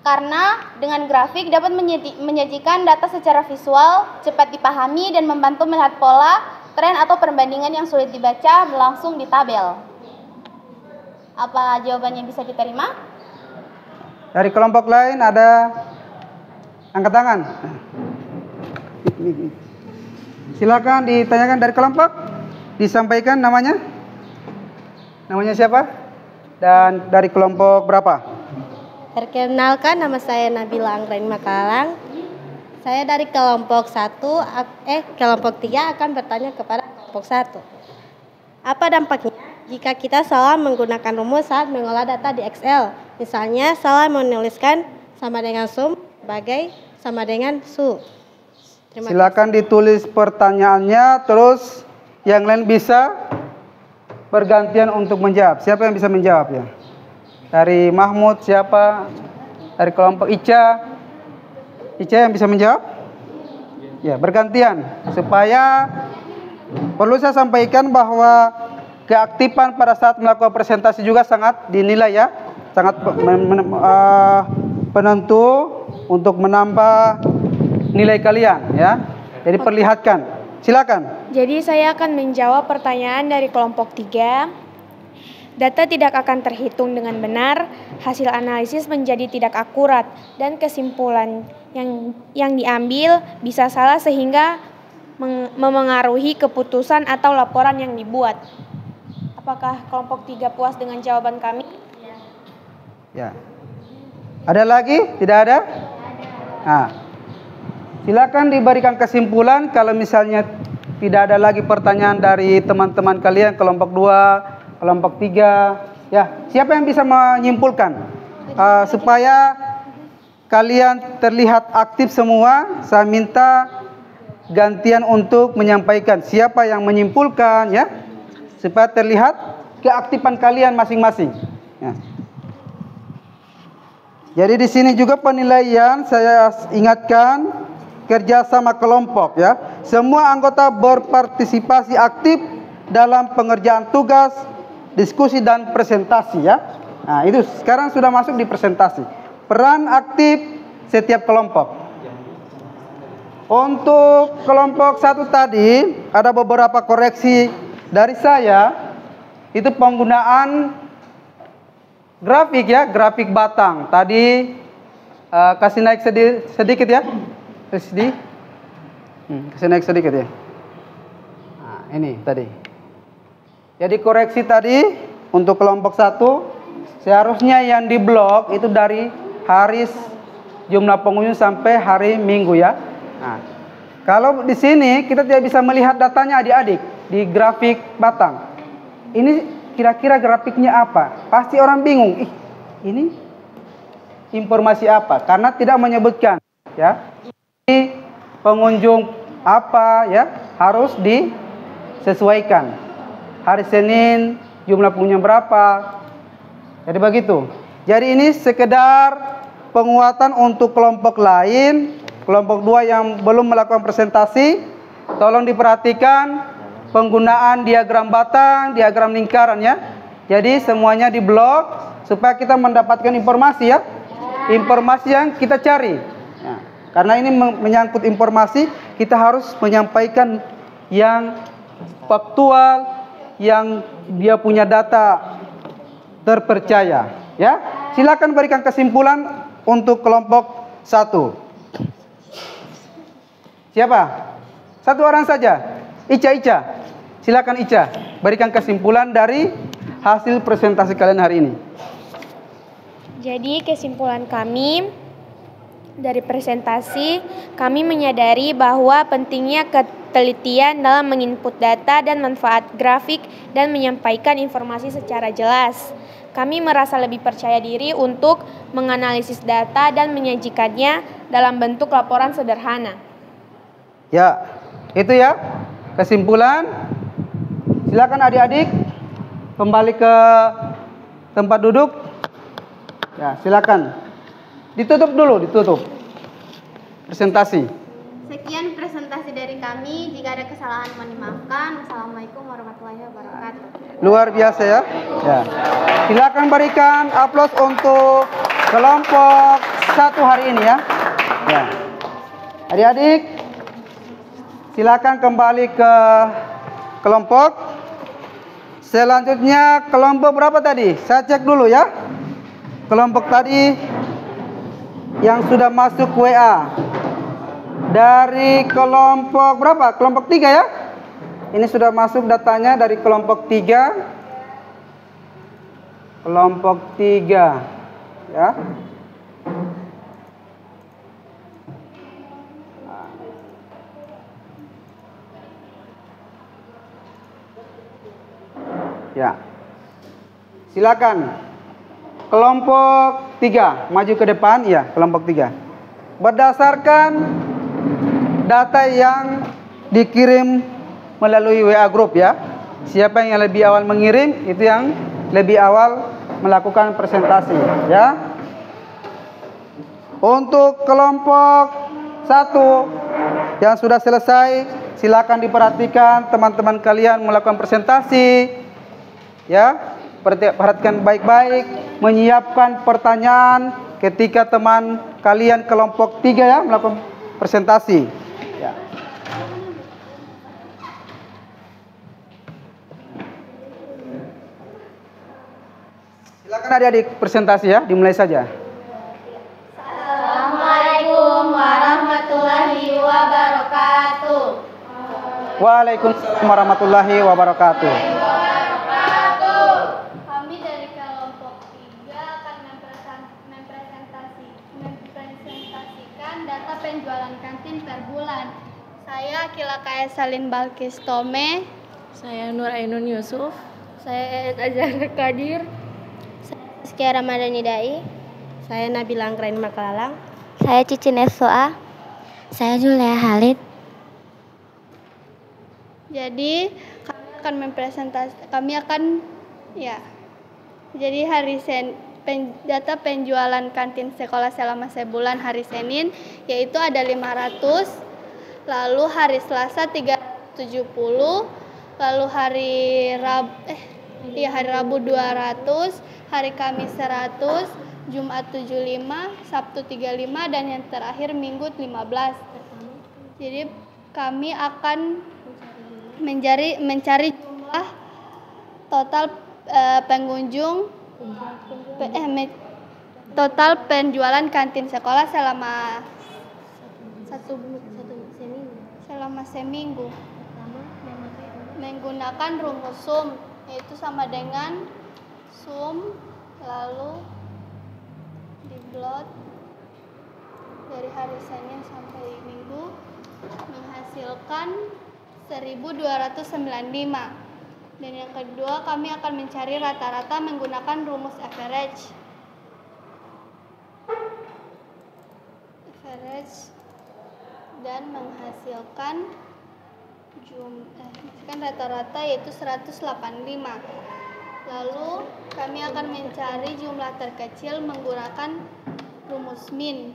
[SPEAKER 3] Karena dengan grafik dapat menyajikan data secara visual, cepat dipahami, dan membantu melihat pola, tren, atau perbandingan yang sulit dibaca langsung di tabel. Apa jawabannya bisa diterima?
[SPEAKER 1] Dari kelompok lain ada angkat tangan. Silakan ditanyakan dari kelompok. Disampaikan namanya. Namanya siapa? Dan dari kelompok berapa?
[SPEAKER 8] Perkenalkan, nama saya Nabila Anggrain Makalang. Saya dari kelompok 3 akan bertanya kepada kelompok 1. Apa dampaknya jika kita salah menggunakan rumus saat mengolah data di Excel? Misalnya salah menuliskan sama dengan sum sebagai sama dengan su.
[SPEAKER 1] Silakan ditulis pertanyaannya, terus yang lain bisa bergantian untuk menjawab. Siapa yang bisa menjawab ya? Dari Mahmud siapa? Dari kelompok Ica. Ica yang bisa menjawab? Ya, bergantian. Supaya perlu saya sampaikan bahwa keaktifan pada saat melakukan presentasi juga sangat dinilai ya. Sangat penentu untuk menambah nilai kalian ya. Jadi perlihatkan. Silakan.
[SPEAKER 9] Jadi saya akan menjawab pertanyaan dari kelompok 3. Data tidak akan terhitung dengan benar, hasil analisis menjadi tidak akurat, dan kesimpulan yang diambil bisa salah sehingga memengaruhi keputusan atau laporan yang dibuat. Apakah kelompok 3 puas dengan jawaban kami?
[SPEAKER 1] Ya. Ada lagi? Tidak ada? Nah, silakan diberikan kesimpulan kalau misalnya tidak ada lagi pertanyaan dari teman-teman kalian kelompok 2, kelompok 3. Ya, siapa yang bisa menyimpulkan? Supaya kalian terlihat aktif semua, saya minta gantian untuk menyampaikan siapa yang menyimpulkan ya, supaya terlihat keaktifan kalian masing-masing. Ya. Jadi di sini juga penilaian saya ingatkan kerjasama kelompok ya. Semua anggota berpartisipasi aktif dalam pengerjaan tugas, diskusi dan presentasi ya. Nah, itu sekarang sudah masuk di presentasi. Peran aktif setiap kelompok. Untuk kelompok 1 tadi ada beberapa koreksi dari saya. Itu penggunaan grafik ya, grafik batang. Tadi kasih naik sedikit ya. Kasih naik sedikit ya. Nah, ini tadi. Jadi koreksi tadi untuk kelompok 1 seharusnya yang di blok itu dari hari jumlah pengunjung sampai hari Minggu ya. Nah, kalau di sini kita tidak bisa melihat datanya adik-adik di grafik batang. Ini kira-kira grafiknya apa? Pasti orang bingung. Ini informasi apa? Karena tidak menyebutkan ya. Ini pengunjung apa ya? Harus disesuaikan. Hari Senin jumlah pengunjung berapa? Jadi begitu. Jadi ini sekedar penguatan untuk kelompok lain, kelompok 2 yang belum melakukan presentasi. Tolong diperhatikan penggunaan diagram batang, diagram lingkaran ya. Jadi semuanya di blok supaya kita mendapatkan informasi ya. Informasi yang kita cari. Ya. Karena ini menyangkut informasi, kita harus menyampaikan yang faktual, yang dia punya data terpercaya ya. Silakan berikan kesimpulan untuk kelompok 1. Siapa? 1 orang saja. Ica. Silakan Ica, berikan kesimpulan dari hasil presentasi kalian hari ini.
[SPEAKER 9] Jadi kesimpulan kami dari presentasi, kami menyadari bahwa pentingnya ketelitian dalam menginput data dan manfaat grafik dan menyampaikan informasi secara jelas. Kami merasa lebih percaya diri untuk menganalisis data dan menyajikannya dalam bentuk laporan sederhana.
[SPEAKER 1] Ya, itu ya kesimpulan. Silakan adik-adik kembali ke tempat duduk. Ya, silakan. Ditutup dulu, ditutup presentasi.
[SPEAKER 3] Sekian presentasi dari kami. Jika ada kesalahan mohon dimaafkan. Wassalamualaikum warahmatullahi wabarakatuh.
[SPEAKER 1] Luar biasa ya. Ya. Silakan berikan aplaus untuk kelompok 1 hari ini ya. Ya. Adik-adik, silakan kembali ke kelompok. Selanjutnya kelompok berapa tadi? Saya cek dulu ya. Kelompok tadi yang sudah masuk WA. Dari kelompok berapa? Kelompok 3 ya. Ini sudah masuk datanya dari kelompok 3. Kelompok 3 ya. Ya. Silakan. Kelompok 3 maju ke depan ya, kelompok 3. Berdasarkan data yang dikirim melalui WA group ya. Siapa yang lebih awal mengirim itu yang lebih awal melakukan presentasi ya. Untuk kelompok 1 yang sudah selesai, silakan diperhatikan teman-teman kalian melakukan presentasi. Ya, perhatikan baik-baik, menyiapkan pertanyaan ketika teman kalian kelompok 3 ya melakukan presentasi. Ya. Silakan adik-adik presentasi ya, dimulai saja.
[SPEAKER 3] Assalamualaikum warahmatullahi wabarakatuh.
[SPEAKER 1] Waalaikumsalam warahmatullahi wabarakatuh.
[SPEAKER 3] Kami dari kelompok 3 akan mempresentasikan data penjualan kantin per bulan. Saya Akila Kaya Salin Balkis Tome.
[SPEAKER 9] Saya Nur Ainun Yusuf.
[SPEAKER 3] Saya Azhar Kadir.
[SPEAKER 8] Saya Rizkia Ramadhani Dai. Saya Nabila Anggrain Makalalang.
[SPEAKER 3] Saya Cici Nesoa.
[SPEAKER 8] Saya Julia Halid.
[SPEAKER 3] Jadi jadi data penjualan kantin sekolah selama sebulan hari Senin yaitu ada 500, lalu hari Selasa 370, lalu hari Rabu 200, hari Kamis 100, Jumat 75, Sabtu 35 dan yang terakhir Minggu 15. Jadi kami akan mencari jumlah total pengunjung total penjualan kantin sekolah selama seminggu menggunakan rumus sum, yaitu sama dengan sum lalu diplot dari hari Senin sampai Minggu menghasilkan 1295. Dan yang kedua, kami akan mencari rata-rata menggunakan rumus average dan menghasilkan rata-rata yaitu 185. Lalu kami akan mencari jumlah terkecil menggunakan rumus min.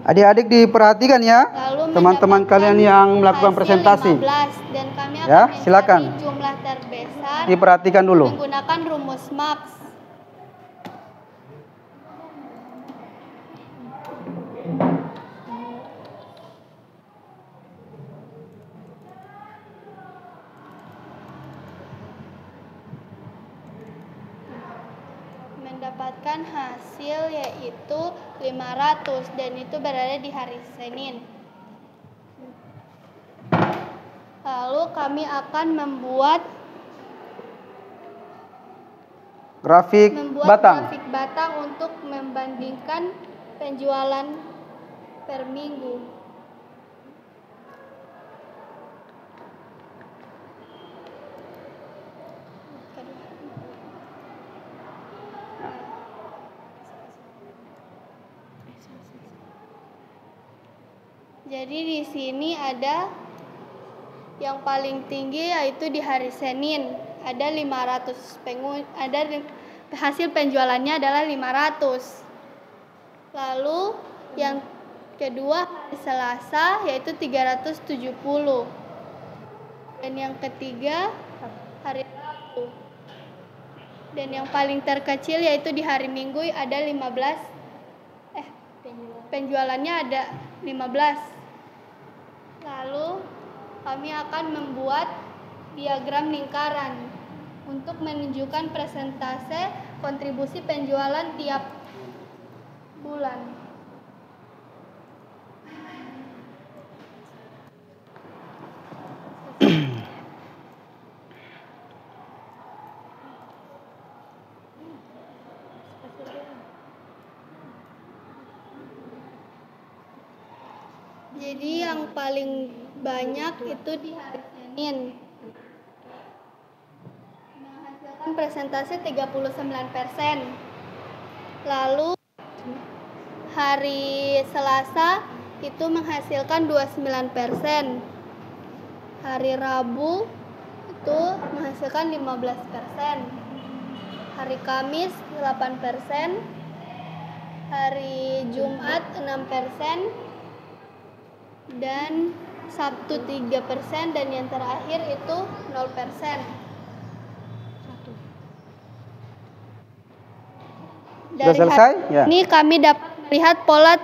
[SPEAKER 1] Adik-adik diperhatikan ya, teman-teman kalian yang melakukan presentasi.
[SPEAKER 3] 15, dan kami akan
[SPEAKER 1] Ya,
[SPEAKER 3] mencari
[SPEAKER 1] silakan.
[SPEAKER 3] jumlah terbesar
[SPEAKER 1] Diperhatikan dulu.
[SPEAKER 3] menggunakan rumus MAPS. Mendapatkan hasil yaitu 500 dan itu berada di hari Senin. Lalu kami akan membuat
[SPEAKER 1] Grafik batang.
[SPEAKER 3] grafik batang untuk membandingkan penjualan per minggu. Jadi di sini ada yang paling tinggi yaitu di hari Senin ada 500 hasil penjualannya adalah 500. Lalu yang kedua hari Selasa yaitu 370. Dan yang ketiga hari Rabu. Dan yang paling terkecil yaitu di hari Minggu ada 15. Penjualannya ada 15. Lalu kami akan membuat diagram lingkaran untuk menunjukkan persentase kontribusi penjualan tiap bulan. Jadi yang paling banyak itu di hari Senin. Menghasilkan persentase 39%. Lalu hari Selasa itu menghasilkan 29%. Hari Rabu itu menghasilkan 15%. Hari Kamis 8%. Hari Jumat 6%. Dan Sabtu 3% dan yang terakhir itu 0%. Dari
[SPEAKER 1] Sudah selesai? Ya.
[SPEAKER 3] Ini kami dapat melihat pola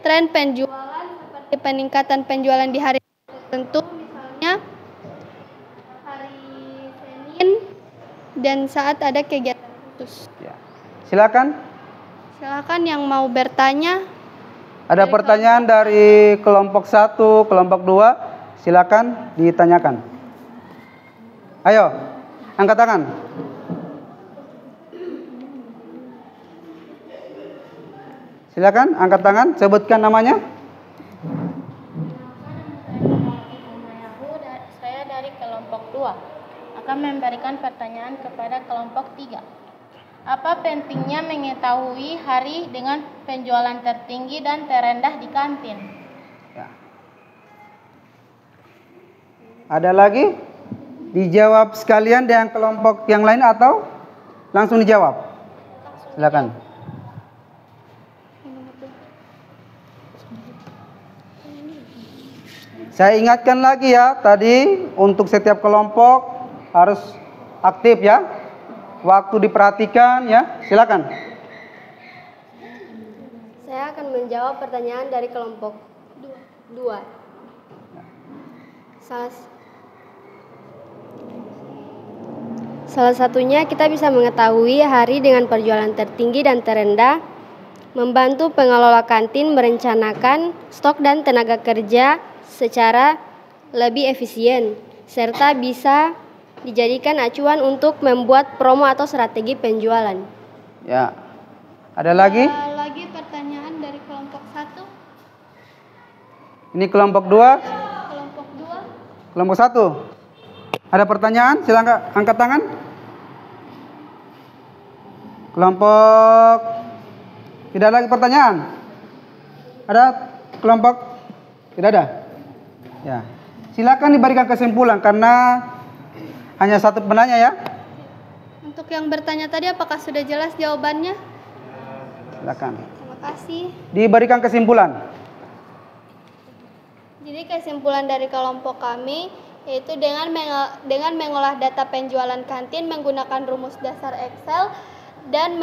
[SPEAKER 3] tren penjualan seperti peningkatan penjualan di hari tertentu, misalnya
[SPEAKER 10] Contohnya hari Senin dan saat ada kegiatan khusus.
[SPEAKER 1] Ya. Silakan.
[SPEAKER 10] Silakan yang mau bertanya.
[SPEAKER 1] Ada pertanyaan dari kelompok 1, kelompok 2, silakan ditanyakan. Ayo, angkat tangan. Silakan angkat tangan, sebutkan namanya.
[SPEAKER 11] Saya dari kelompok 2 akan memberikan pertanyaan kepada kelompok 3. Apa pentingnya mengetahui hari dengan penjualan tertinggi dan terendah di kantin?
[SPEAKER 1] Ya. Ada lagi? Dijawab sekalian dengan kelompok yang lain atau langsung dijawab? Silakan. Saya ingatkan lagi ya, tadi untuk setiap kelompok harus aktif ya. Waktu diperhatikan ya, silakan.
[SPEAKER 8] Saya akan menjawab pertanyaan dari kelompok 2. Salah satunya kita bisa mengetahui hari dengan perjualan tertinggi dan terendah, membantu pengelola kantin merencanakan stok dan tenaga kerja secara lebih efisien, serta bisa dijadikan acuan untuk membuat promo atau strategi penjualan.
[SPEAKER 1] Ya. Ada lagi?
[SPEAKER 10] Ada lagi pertanyaan dari kelompok 1.
[SPEAKER 1] Ini kelompok 2.
[SPEAKER 10] Kelompok 2.
[SPEAKER 1] Kelompok 1. Ada pertanyaan? Silakan angkat tangan. Kelompok tidak lagi pertanyaan. Ada kelompok tidak ada? Ya. Silakan diberikan kesimpulan karena hanya satu penanya ya.
[SPEAKER 10] Untuk yang bertanya tadi apakah sudah jelas jawabannya?
[SPEAKER 1] Silakan.
[SPEAKER 10] Terima kasih.
[SPEAKER 1] Diberikan kesimpulan.
[SPEAKER 10] Jadi kesimpulan dari kelompok kami yaitu dengan mengolah data penjualan kantin menggunakan rumus dasar Excel dan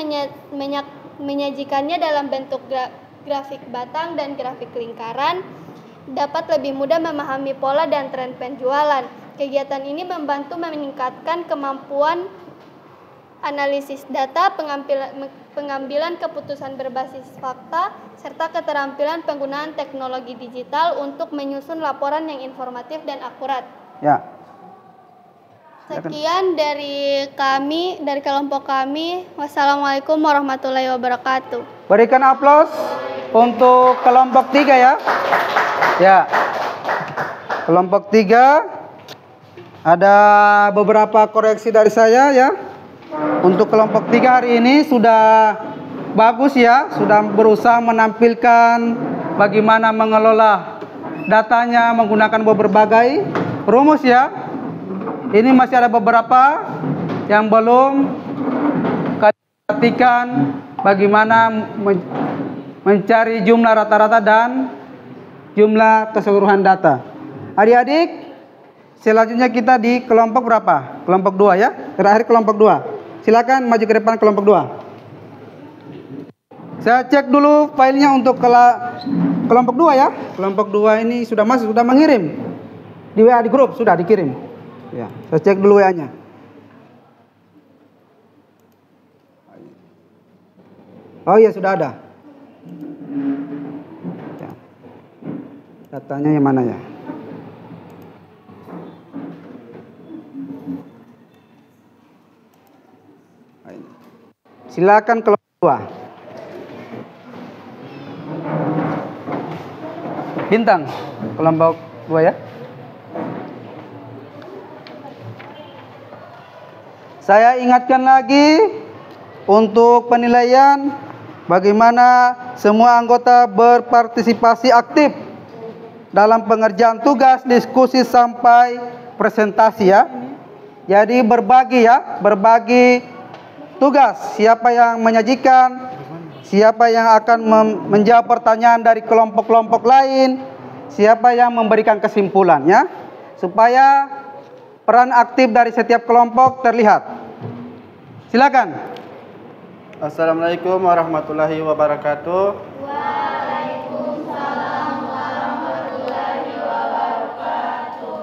[SPEAKER 10] menyajikannya dalam bentuk grafik batang dan grafik lingkaran dapat lebih mudah memahami pola dan tren penjualan. Kegiatan ini membantu meningkatkan kemampuan analisis data, pengambilan keputusan berbasis fakta, serta keterampilan penggunaan teknologi digital untuk menyusun laporan yang informatif dan akurat.
[SPEAKER 1] Ya.
[SPEAKER 10] Sekian dari kami, dari kelompok kami. Wassalamualaikum warahmatullahi wabarakatuh.
[SPEAKER 1] Berikan aplaus untuk kelompok 3 ya. Ya. Kelompok 3 ada beberapa koreksi dari saya ya. Untuk kelompok 3 hari ini sudah bagus ya, sudah berusaha menampilkan bagaimana mengelola datanya menggunakan berbagai rumus ya. Ini masih ada beberapa yang belum perhatikan bagaimana mencari jumlah rata-rata dan jumlah keseluruhan data. Adik-adik, selanjutnya kita di kelompok berapa? Kelompok 2 ya. Terakhir kelompok 2. Silakan maju ke depan kelompok 2. Saya cek dulu filenya untuk kelompok 2 ya. Kelompok 2 ini sudah masuk, sudah mengirim. Di WA di grup sudah dikirim. Ya, saya cek dulu WA-nya. Oh iya sudah ada. Ya. Datanya yang mana ya? Silakan kelompok 2. Bintang kelompok 2 ya. Saya ingatkan lagi untuk penilaian bagaimana semua anggota berpartisipasi aktif dalam pengerjaan tugas, diskusi sampai presentasi ya. Jadi berbagi ya, berbagi tugas, siapa yang menyajikan, siapa yang akan menjawab pertanyaan dari kelompok-kelompok lain, siapa yang memberikan kesimpulan ya, supaya peran aktif dari setiap kelompok terlihat. Silakan.
[SPEAKER 4] Assalamualaikum warahmatullahi wabarakatuh.
[SPEAKER 10] Waalaikumsalam warahmatullahi wabarakatuh.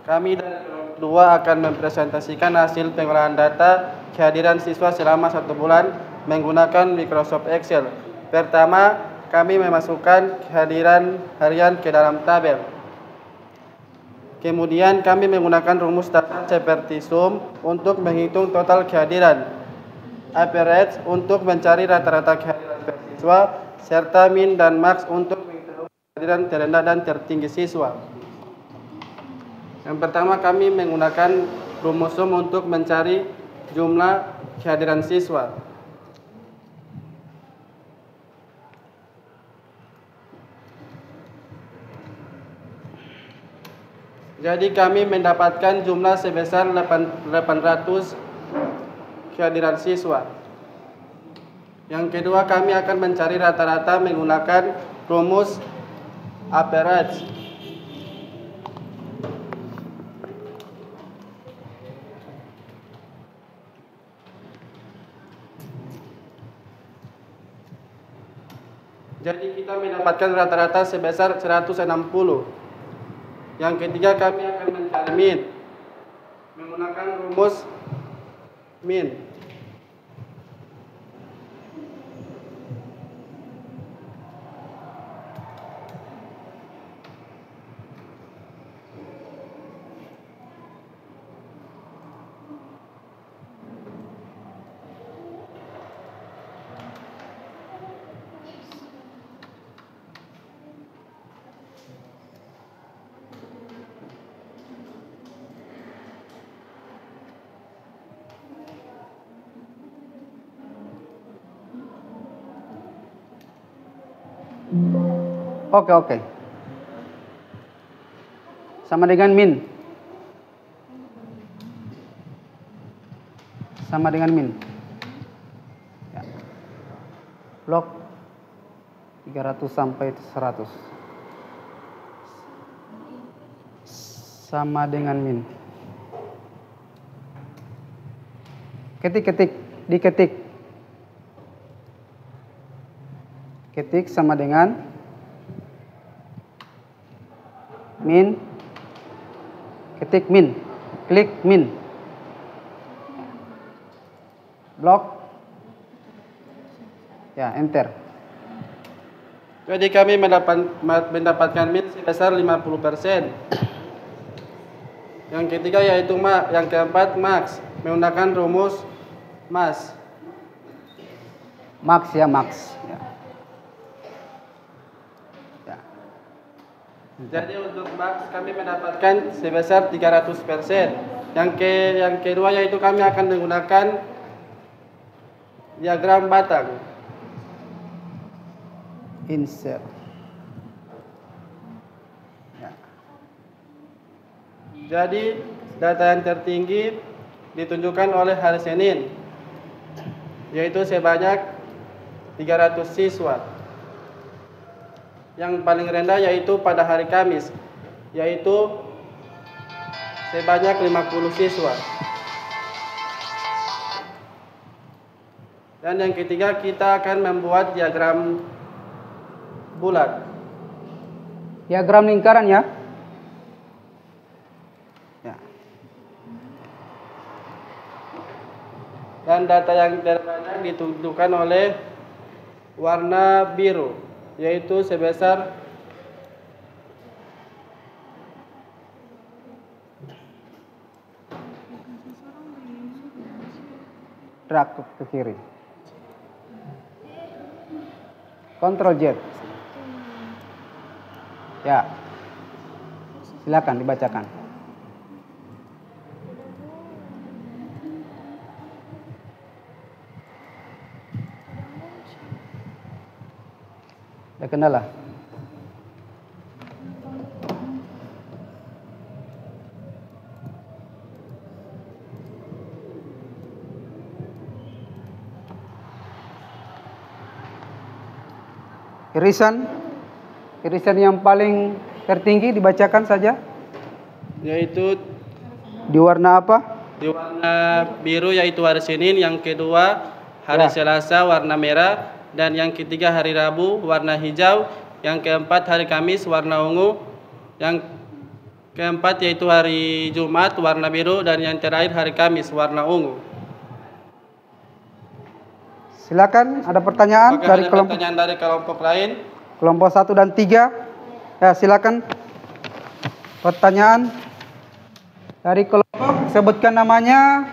[SPEAKER 4] kami dari kelompok 2 akan mempresentasikan hasil pengolahan data kehadiran siswa selama 1 bulan menggunakan Microsoft Excel. Pertama, kami memasukkan kehadiran harian ke dalam tabel. Kemudian kami menggunakan rumus data seperti sum untuk menghitung total kehadiran, average untuk mencari rata-rata kehadiran siswa, serta min dan max untuk mengetahui kehadiran terendah dan tertinggi siswa. Yang pertama, kami menggunakan rumus sum untuk mencari jumlah kehadiran siswa. Jadi kami mendapatkan jumlah sebesar 800 kehadiran siswa. Yang kedua, kami akan mencari rata-rata menggunakan rumus average. Jadi kita mendapatkan rata-rata sebesar 160. Yang ketiga, kami akan mencari min menggunakan rumus min.
[SPEAKER 1] Oke. Sama dengan min. Sama dengan min. Ya. Blok 300 sampai 100. Sama dengan min. Diketik. Ketik sama dengan min, ketik min, klik min, blok, ya enter.
[SPEAKER 4] Jadi kami mendapatkan min sebesar 50%. Yang ketiga yaitu yang keempat max menggunakan rumus max.
[SPEAKER 1] Max ya max. Ya.
[SPEAKER 4] Jadi untuk max kami mendapatkan sebesar 300%. Yang kedua yaitu kami akan menggunakan diagram batang.
[SPEAKER 1] Insert. Ya.
[SPEAKER 4] Jadi data yang tertinggi ditunjukkan oleh hari Senin, yaitu sebanyak 300 siswa. Yang paling rendah yaitu pada hari Kamis, yaitu sebanyak 50 siswa. Dan yang ketiga, kita akan membuat diagram bulat.
[SPEAKER 1] Diagram lingkaran ya.
[SPEAKER 4] Dan data yang terbanyak ditunjukkan oleh warna biru, yaitu sebesar
[SPEAKER 1] drag ke kiri. Ctrl Z. Ya. Silakan dibacakan. Ada kendala? Irisan yang paling tertinggi dibacakan saja.
[SPEAKER 4] Yaitu
[SPEAKER 1] di warna apa?
[SPEAKER 4] Di warna biru yaitu hari Senin, yang kedua hari Selasa warna merah, dan yang ketiga hari Rabu warna hijau, yang keempat hari Kamis warna ungu, yang Keempat yaitu hari Jumat warna biru dan yang terakhir hari Kamis warna ungu.
[SPEAKER 1] Silakan, ada pertanyaan
[SPEAKER 4] Apakah
[SPEAKER 1] dari
[SPEAKER 4] ada
[SPEAKER 1] kelompok
[SPEAKER 4] pertanyaan dari kelompok lain?
[SPEAKER 1] kelompok 1 dan 3. Ya, silakan. Pertanyaan dari kelompok, sebutkan namanya.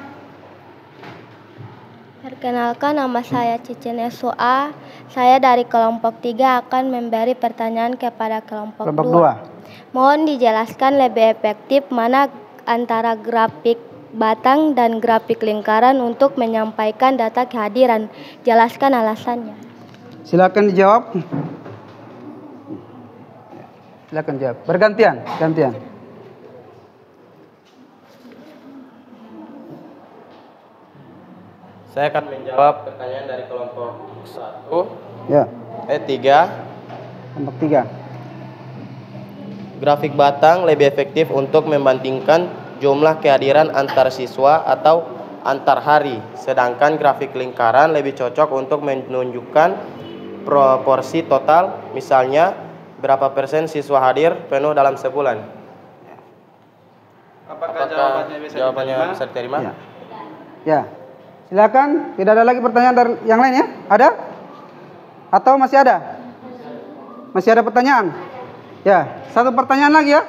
[SPEAKER 8] Perkenalkan, nama saya Cicin Esua. Saya dari kelompok 3 akan memberi pertanyaan kepada kelompok 2. Mohon dijelaskan lebih efektif mana antara grafik batang dan grafik lingkaran untuk menyampaikan data kehadiran. Jelaskan alasannya.
[SPEAKER 1] Silakan dijawab. Silakan jawab. Bergantian, gantian.
[SPEAKER 12] Saya akan menjawab pertanyaan dari kelompok 1.
[SPEAKER 1] Ya.
[SPEAKER 12] 3.
[SPEAKER 1] Kelompok 3.
[SPEAKER 12] Grafik batang lebih efektif untuk membandingkan jumlah kehadiran antar siswa atau antar hari, sedangkan grafik lingkaran lebih cocok untuk menunjukkan proporsi total, misalnya berapa persen siswa hadir penuh dalam sebulan.
[SPEAKER 4] Apakah
[SPEAKER 12] jawabannya bisa diterima?
[SPEAKER 1] Ya. Ya. Silakan, tidak ada lagi pertanyaan dari yang lain ya? Ada? Atau masih ada? Masih ada pertanyaan? Ya, satu pertanyaan lagi ya.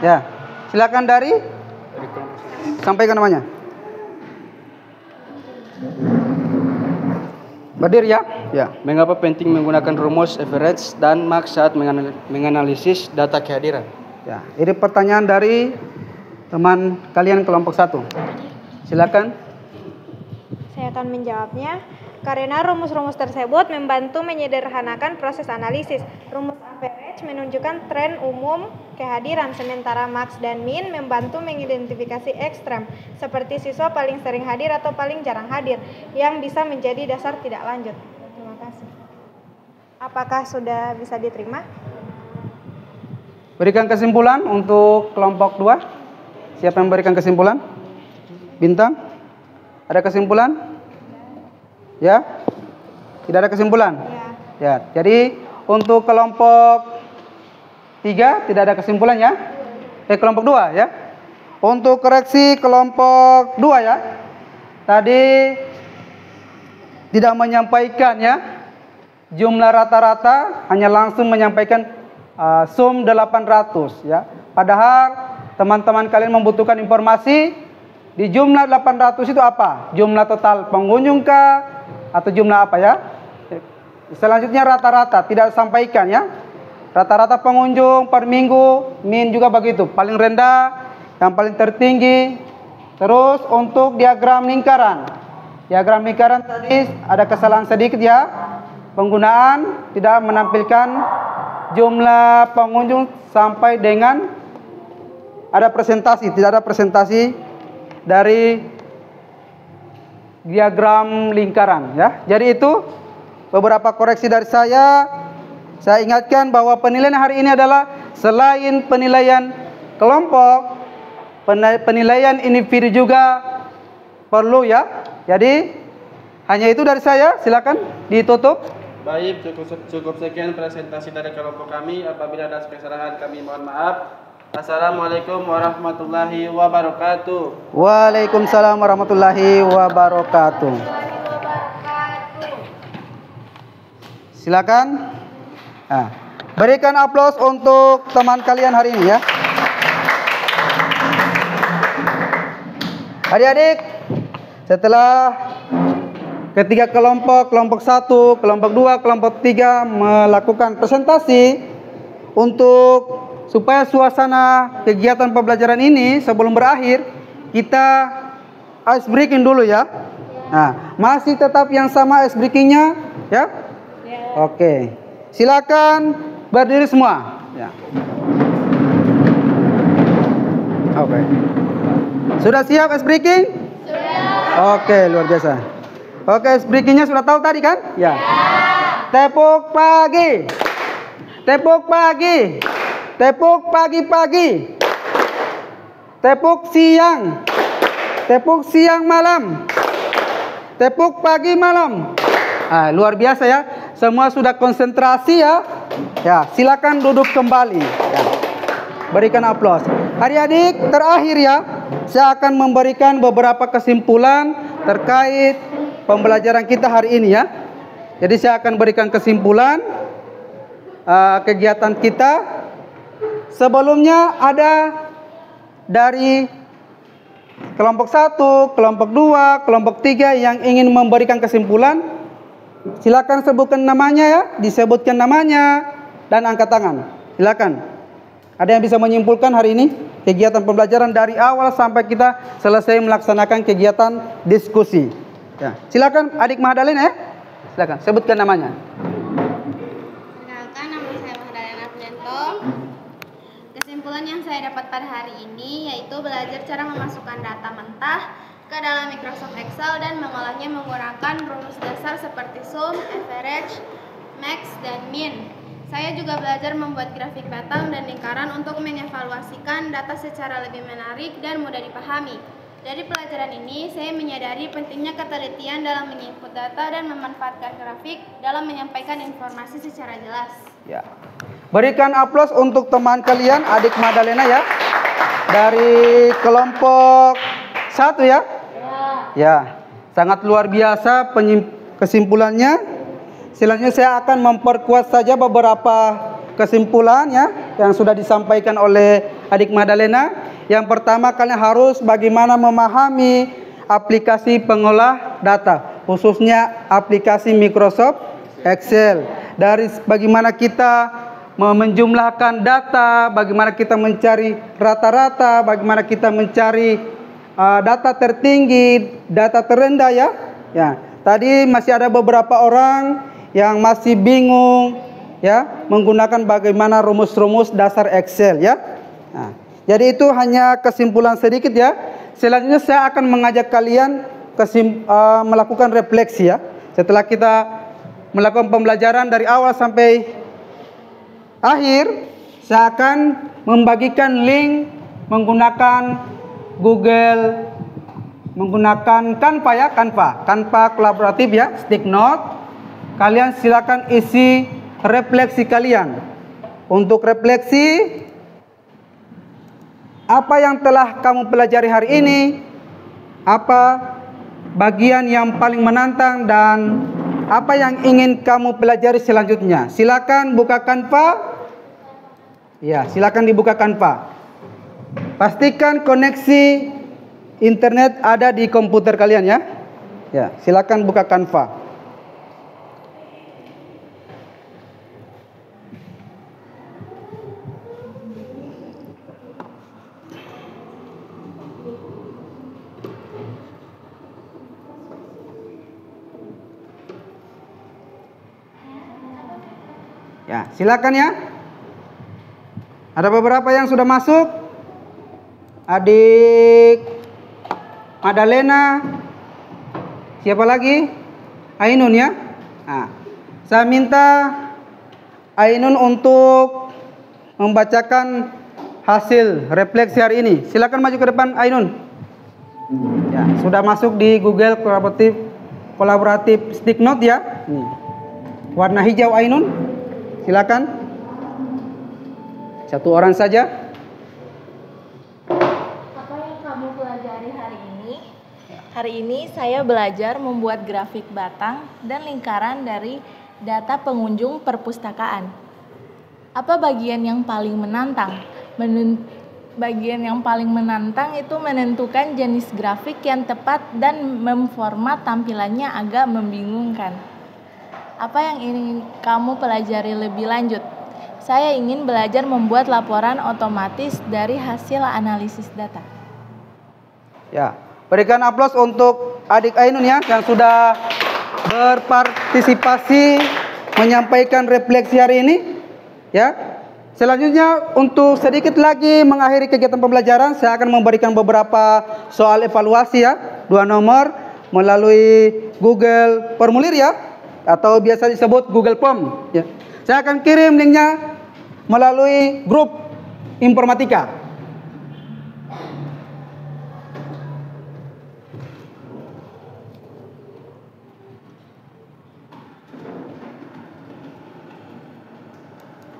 [SPEAKER 1] Ya. Silakan dari sampaikan namanya. Berdiri ya.
[SPEAKER 4] Ya, mengapa penting menggunakan rumus average dan max saat menganalisis data kehadiran?
[SPEAKER 1] Ya, ini pertanyaan dari teman kalian kelompok 1. Silakan.
[SPEAKER 13] Saya akan menjawabnya. Karena rumus-rumus tersebut membantu menyederhanakan proses analisis. Rumus average menunjukkan tren umum kehadiran, sementara max dan min membantu mengidentifikasi ekstrem, seperti siswa paling sering hadir atau paling jarang hadir, yang bisa menjadi dasar tidak lanjut. Terima kasih. Apakah sudah bisa diterima?
[SPEAKER 1] Berikan kesimpulan untuk kelompok 2. Siapa yang memberikan kesimpulan? Bintang? Ada kesimpulan? Ya? Tidak ada kesimpulan? Ya. Jadi untuk kelompok 3 tidak ada kesimpulan ya? Kelompok 2 ya? Untuk koreksi kelompok 2 ya? Tadi tidak menyampaikan ya jumlah rata-rata, hanya langsung menyampaikan sum 800 ya. Padahal teman-teman kalian membutuhkan informasi di jumlah 800 itu apa? Jumlah total pengunjung kah? Atau jumlah apa ya? Selanjutnya rata-rata tidak sampaikan ya. Rata-rata pengunjung per minggu, min juga begitu. Paling rendah, yang paling tertinggi. Terus untuk diagram lingkaran. Diagram lingkaran tadi ada kesalahan sedikit ya. Penggunaan tidak menampilkan jumlah pengunjung sampai dengan ada presentasi. Tidak ada presentasi dari diagram lingkaran ya. Jadi itu beberapa koreksi dari saya. Saya ingatkan bahwa penilaian hari ini adalah selain penilaian kelompok, penilaian individu juga perlu ya. Jadi hanya itu dari saya. Silakan ditutup.
[SPEAKER 4] Baik, cukup sekian presentasi dari kelompok kami. Apabila ada kesalahan kami mohon maaf. Assalamualaikum warahmatullahi wabarakatuh.
[SPEAKER 1] Waalaikumsalam warahmatullahi wabarakatuh. Silakan. Nah, berikan aplaus untuk teman kalian hari ini ya. Adik-adik, setelah ketiga kelompok, kelompok 1, kelompok 2, kelompok 3 melakukan presentasi untuk supaya suasana kegiatan pembelajaran ini sebelum berakhir, kita ice breaking dulu ya. Nah, masih tetap yang sama ice breakingnya ya? Oke, silakan berdiri semua. Ya. Oke. Sudah siap ice breaking? Sudah. Oke, luar biasa. Oke, ice breakingnya sudah tahu tadi kan? Ya. Tepuk pagi. Tepuk pagi. Tepuk pagi-pagi. Tepuk siang. Tepuk siang malam. Tepuk pagi malam. Luar biasa ya. Semua sudah konsentrasi ya. Ya, silakan duduk kembali. Ya. Berikan aplaus. Adik-adik, terakhir ya, saya akan memberikan beberapa kesimpulan terkait pembelajaran kita hari ini ya. Jadi saya akan berikan kesimpulan kegiatan kita. Sebelumnya ada dari kelompok 1, kelompok 2, kelompok 3 yang ingin memberikan kesimpulan. Silakan sebutkan namanya ya, disebutkan namanya dan angkat tangan. Silakan. Ada yang bisa menyimpulkan hari ini kegiatan pembelajaran dari awal sampai kita selesai melaksanakan kegiatan diskusi. Ya, silakan adik Mahdalena ya. Silakan sebutkan namanya.
[SPEAKER 3] Perkenalkan, nama saya Mahdalena Prianto. Kesimpulan yang saya dapat pada hari ini yaitu belajar cara memasukkan data mentah ke dalam Microsoft Excel dan mengolahnya menggunakan rumus dasar seperti sum, average, max, dan min. Saya juga belajar membuat grafik batang dan lingkaran untuk mengevaluasikan data secara lebih menarik dan mudah dipahami. Dari pelajaran ini, saya menyadari pentingnya ketelitian dalam menginput data dan memanfaatkan grafik dalam menyampaikan informasi secara jelas.
[SPEAKER 1] Ya. Berikan aplaus untuk teman kalian, adik Mahdalena ya. Dari kelompok 1 ya. Ya, sangat luar biasa kesimpulannya. Selanjutnya saya akan memperkuat saja beberapa kesimpulan ya yang sudah disampaikan oleh adik Mahdalena. Yang pertama, kalian harus bagaimana memahami aplikasi pengolah data, khususnya aplikasi Microsoft Excel. Dari bagaimana kita menjumlahkan data, bagaimana kita mencari rata-rata, bagaimana kita mencari data tertinggi, data terendah ya. Ya, tadi masih ada beberapa orang yang masih bingung ya menggunakan bagaimana rumus-rumus dasar Excel ya. Nah, jadi itu hanya kesimpulan sedikit ya. Selanjutnya saya akan mengajak kalian melakukan refleksi ya. Setelah kita melakukan pembelajaran dari awal sampai akhir, saya akan membagikan link menggunakan Google, menggunakan Canva ya, Canva kolaboratif ya, stick note. Kalian silakan isi refleksi kalian. Untuk refleksi, apa yang telah kamu pelajari hari ini, apa bagian yang paling menantang, dan apa yang ingin kamu pelajari selanjutnya. Silakan buka Canva. Ya, silakan dibuka Canva. Pastikan koneksi internet ada di komputer kalian ya. Ya, silakan buka Canva. Ya, silakan ya. Ada beberapa yang sudah masuk. Adik Mahdalena. Siapa lagi? Ainun ya. Nah, saya minta Ainun untuk membacakan hasil refleksi hari ini. Silakan maju ke depan Ainun. Ya, sudah masuk di Google kolaboratif stick note ya. Nih. Warna hijau Ainun. Silakan. Satu orang saja.
[SPEAKER 14] Apa yang kamu pelajari hari ini? Hari ini saya belajar membuat grafik batang dan lingkaran dari data pengunjung perpustakaan. Apa bagian yang paling menantang? Bagian yang paling menantang itu menentukan jenis grafik yang tepat dan memformat tampilannya agak membingungkan. Apa yang ingin kamu pelajari lebih lanjut? Saya ingin belajar membuat laporan otomatis dari hasil analisis data.
[SPEAKER 1] Ya, berikan aplaus untuk adik Ainun ya yang sudah berpartisipasi menyampaikan refleksi hari ini. Ya. Selanjutnya untuk sedikit lagi mengakhiri kegiatan pembelajaran, saya akan memberikan beberapa soal evaluasi ya, 2 nomor melalui Google Formulir ya, atau biasa disebut Google Form ya. Saya akan kirim linknya melalui grup informatika.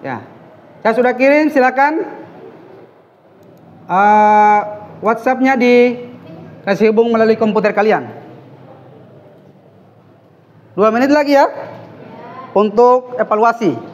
[SPEAKER 1] Ya, saya sudah kirim, silakan WhatsApp-nya dikasih hubung melalui komputer kalian. 2 menit lagi ya untuk evaluasi.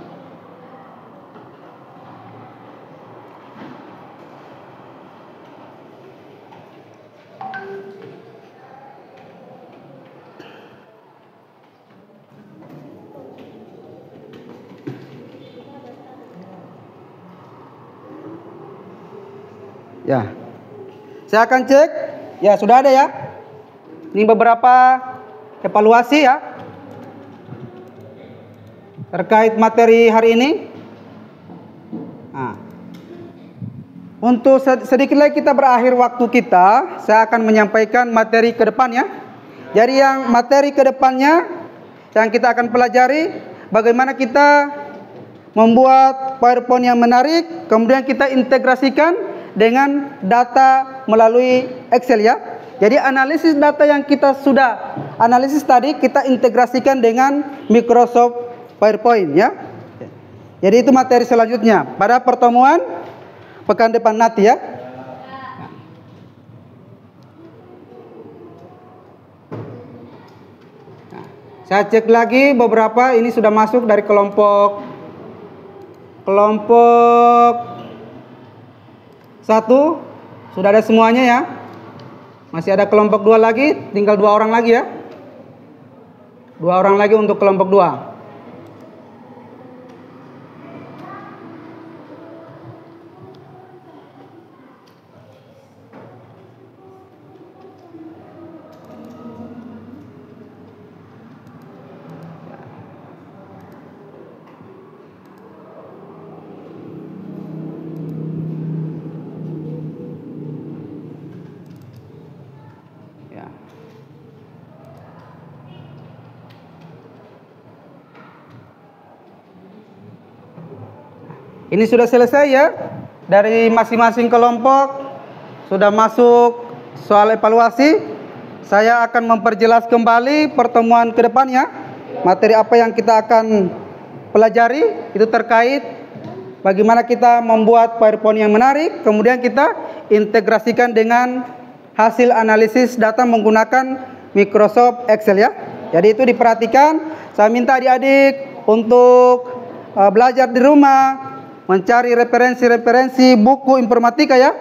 [SPEAKER 1] Ya, saya akan cek. Ya, sudah ada ya. Ini beberapa evaluasi ya terkait materi hari ini. Nah, untuk sedikit lagi kita berakhir waktu kita, saya akan menyampaikan materi ke depannya. Jadi yang materi ke depannya yang kita akan pelajari bagaimana kita membuat PowerPoint yang menarik, kemudian kita integrasikan dengan data melalui Excel ya. Jadi analisis data yang kita sudah analisis tadi kita integrasikan dengan Microsoft PowerPoint ya. Jadi itu materi selanjutnya pada pertemuan pekan depan nanti ya. Saya cek lagi beberapa ini sudah masuk dari kelompok 1 sudah ada semuanya ya. Masih ada kelompok 2 lagi, tinggal 2 orang lagi ya. 2 orang lagi untuk kelompok 2. Ini sudah selesai ya. Dari masing-masing kelompok sudah masuk soal evaluasi. Saya akan memperjelas kembali pertemuan ke depannya. Materi apa yang kita akan pelajari itu terkait bagaimana kita membuat PowerPoint yang menarik, kemudian kita integrasikan dengan hasil analisis data menggunakan Microsoft Excel ya. Jadi itu diperhatikan. Saya minta adik-adik untuk belajar di rumah, mencari referensi-referensi buku informatika ya.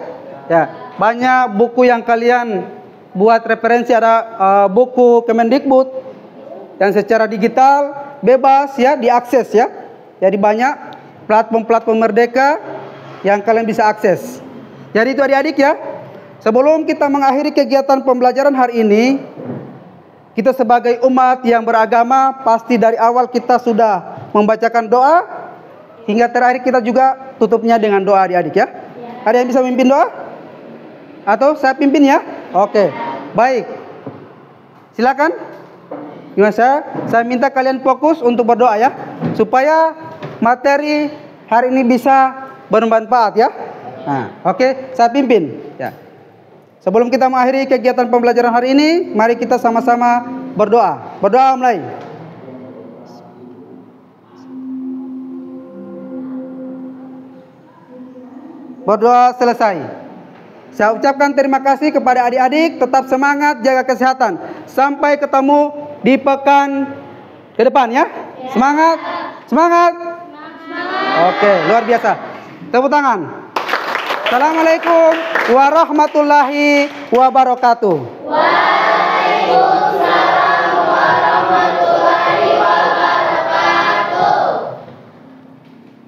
[SPEAKER 1] Ya, banyak buku yang kalian buat referensi, ada buku Kemendikbud yang secara digital bebas ya diakses ya. Jadi banyak platform-platform merdeka yang kalian bisa akses. Jadi itu adik-adik ya. Sebelum kita mengakhiri kegiatan pembelajaran hari ini, kita sebagai umat yang beragama pasti dari awal kita sudah membacakan doa. Hingga terakhir kita juga tutupnya dengan doa adik-adik ya. Ada yang bisa memimpin doa? Atau saya pimpin ya? Oke, baik. Silakan. Gimana saya minta kalian fokus untuk berdoa ya. Supaya materi hari ini bisa bermanfaat ya. Nah, oke, saya pimpin ya. Sebelum kita mengakhiri kegiatan pembelajaran hari ini, mari kita sama-sama berdoa. Berdoa mulai. Berdoa selesai. Saya ucapkan terima kasih kepada adik-adik. Tetap semangat, jaga kesehatan. Sampai ketemu di pekan ke depan ya. Semangat. Semangat. Oke, luar biasa. Tepuk tangan. Assalamualaikum warahmatullahi wabarakatuh.